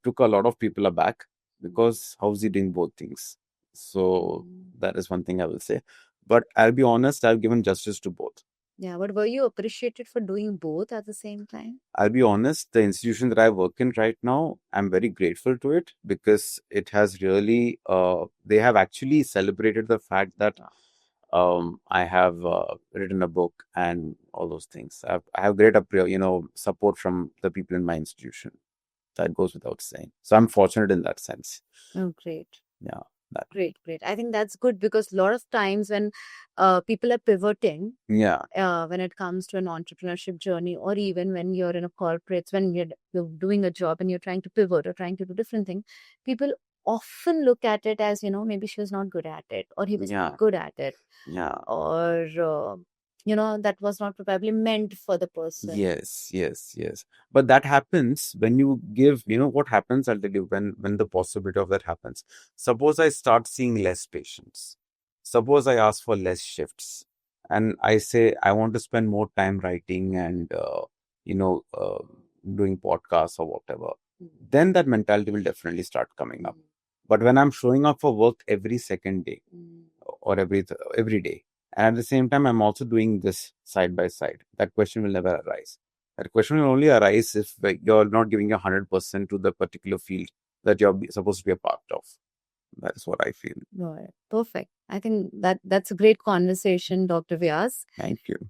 took a lot of people aback, because how's he doing both things? So that is one thing I will say. But I'll be honest, I've given justice to both.
Yeah, but were you appreciated for doing both at the same time?
I'll be honest, the institution that I work in right now, I'm very grateful to it because it has really, they have actually celebrated the fact that I have written a book and all those things. I have great, support from the people in my institution. That goes without saying. So I'm fortunate in that sense.
Oh, great.
Yeah, that.
Great, great. I think that's good because a lot of times when people are pivoting,
Yeah,
when it comes to an entrepreneurship journey, or even when you're in a corporate, when you're doing a job and you're trying to pivot or trying to do different thing, people often look at it as, maybe she was not good at it, or he was
yeah,
not good at it,
yeah.
or that was not probably meant for the person.
Yes, yes, yes. But that happens when you give, what happens, I'll tell you, when the possibility of that happens. Suppose I start seeing less patients. Suppose I ask for less shifts. And I say I want to spend more time writing and you know, uh, doing podcasts or whatever. Then that mentality will definitely start coming up. But when I'm showing up for work every second day or every day, and at the same time, I'm also doing this side by side. That question will never arise. That question will only arise if you're not giving 100% to the particular field that you're supposed to be a part of. That is what I feel.
Right. Perfect. I think that's a great conversation, Dr. Vyas.
Thank you.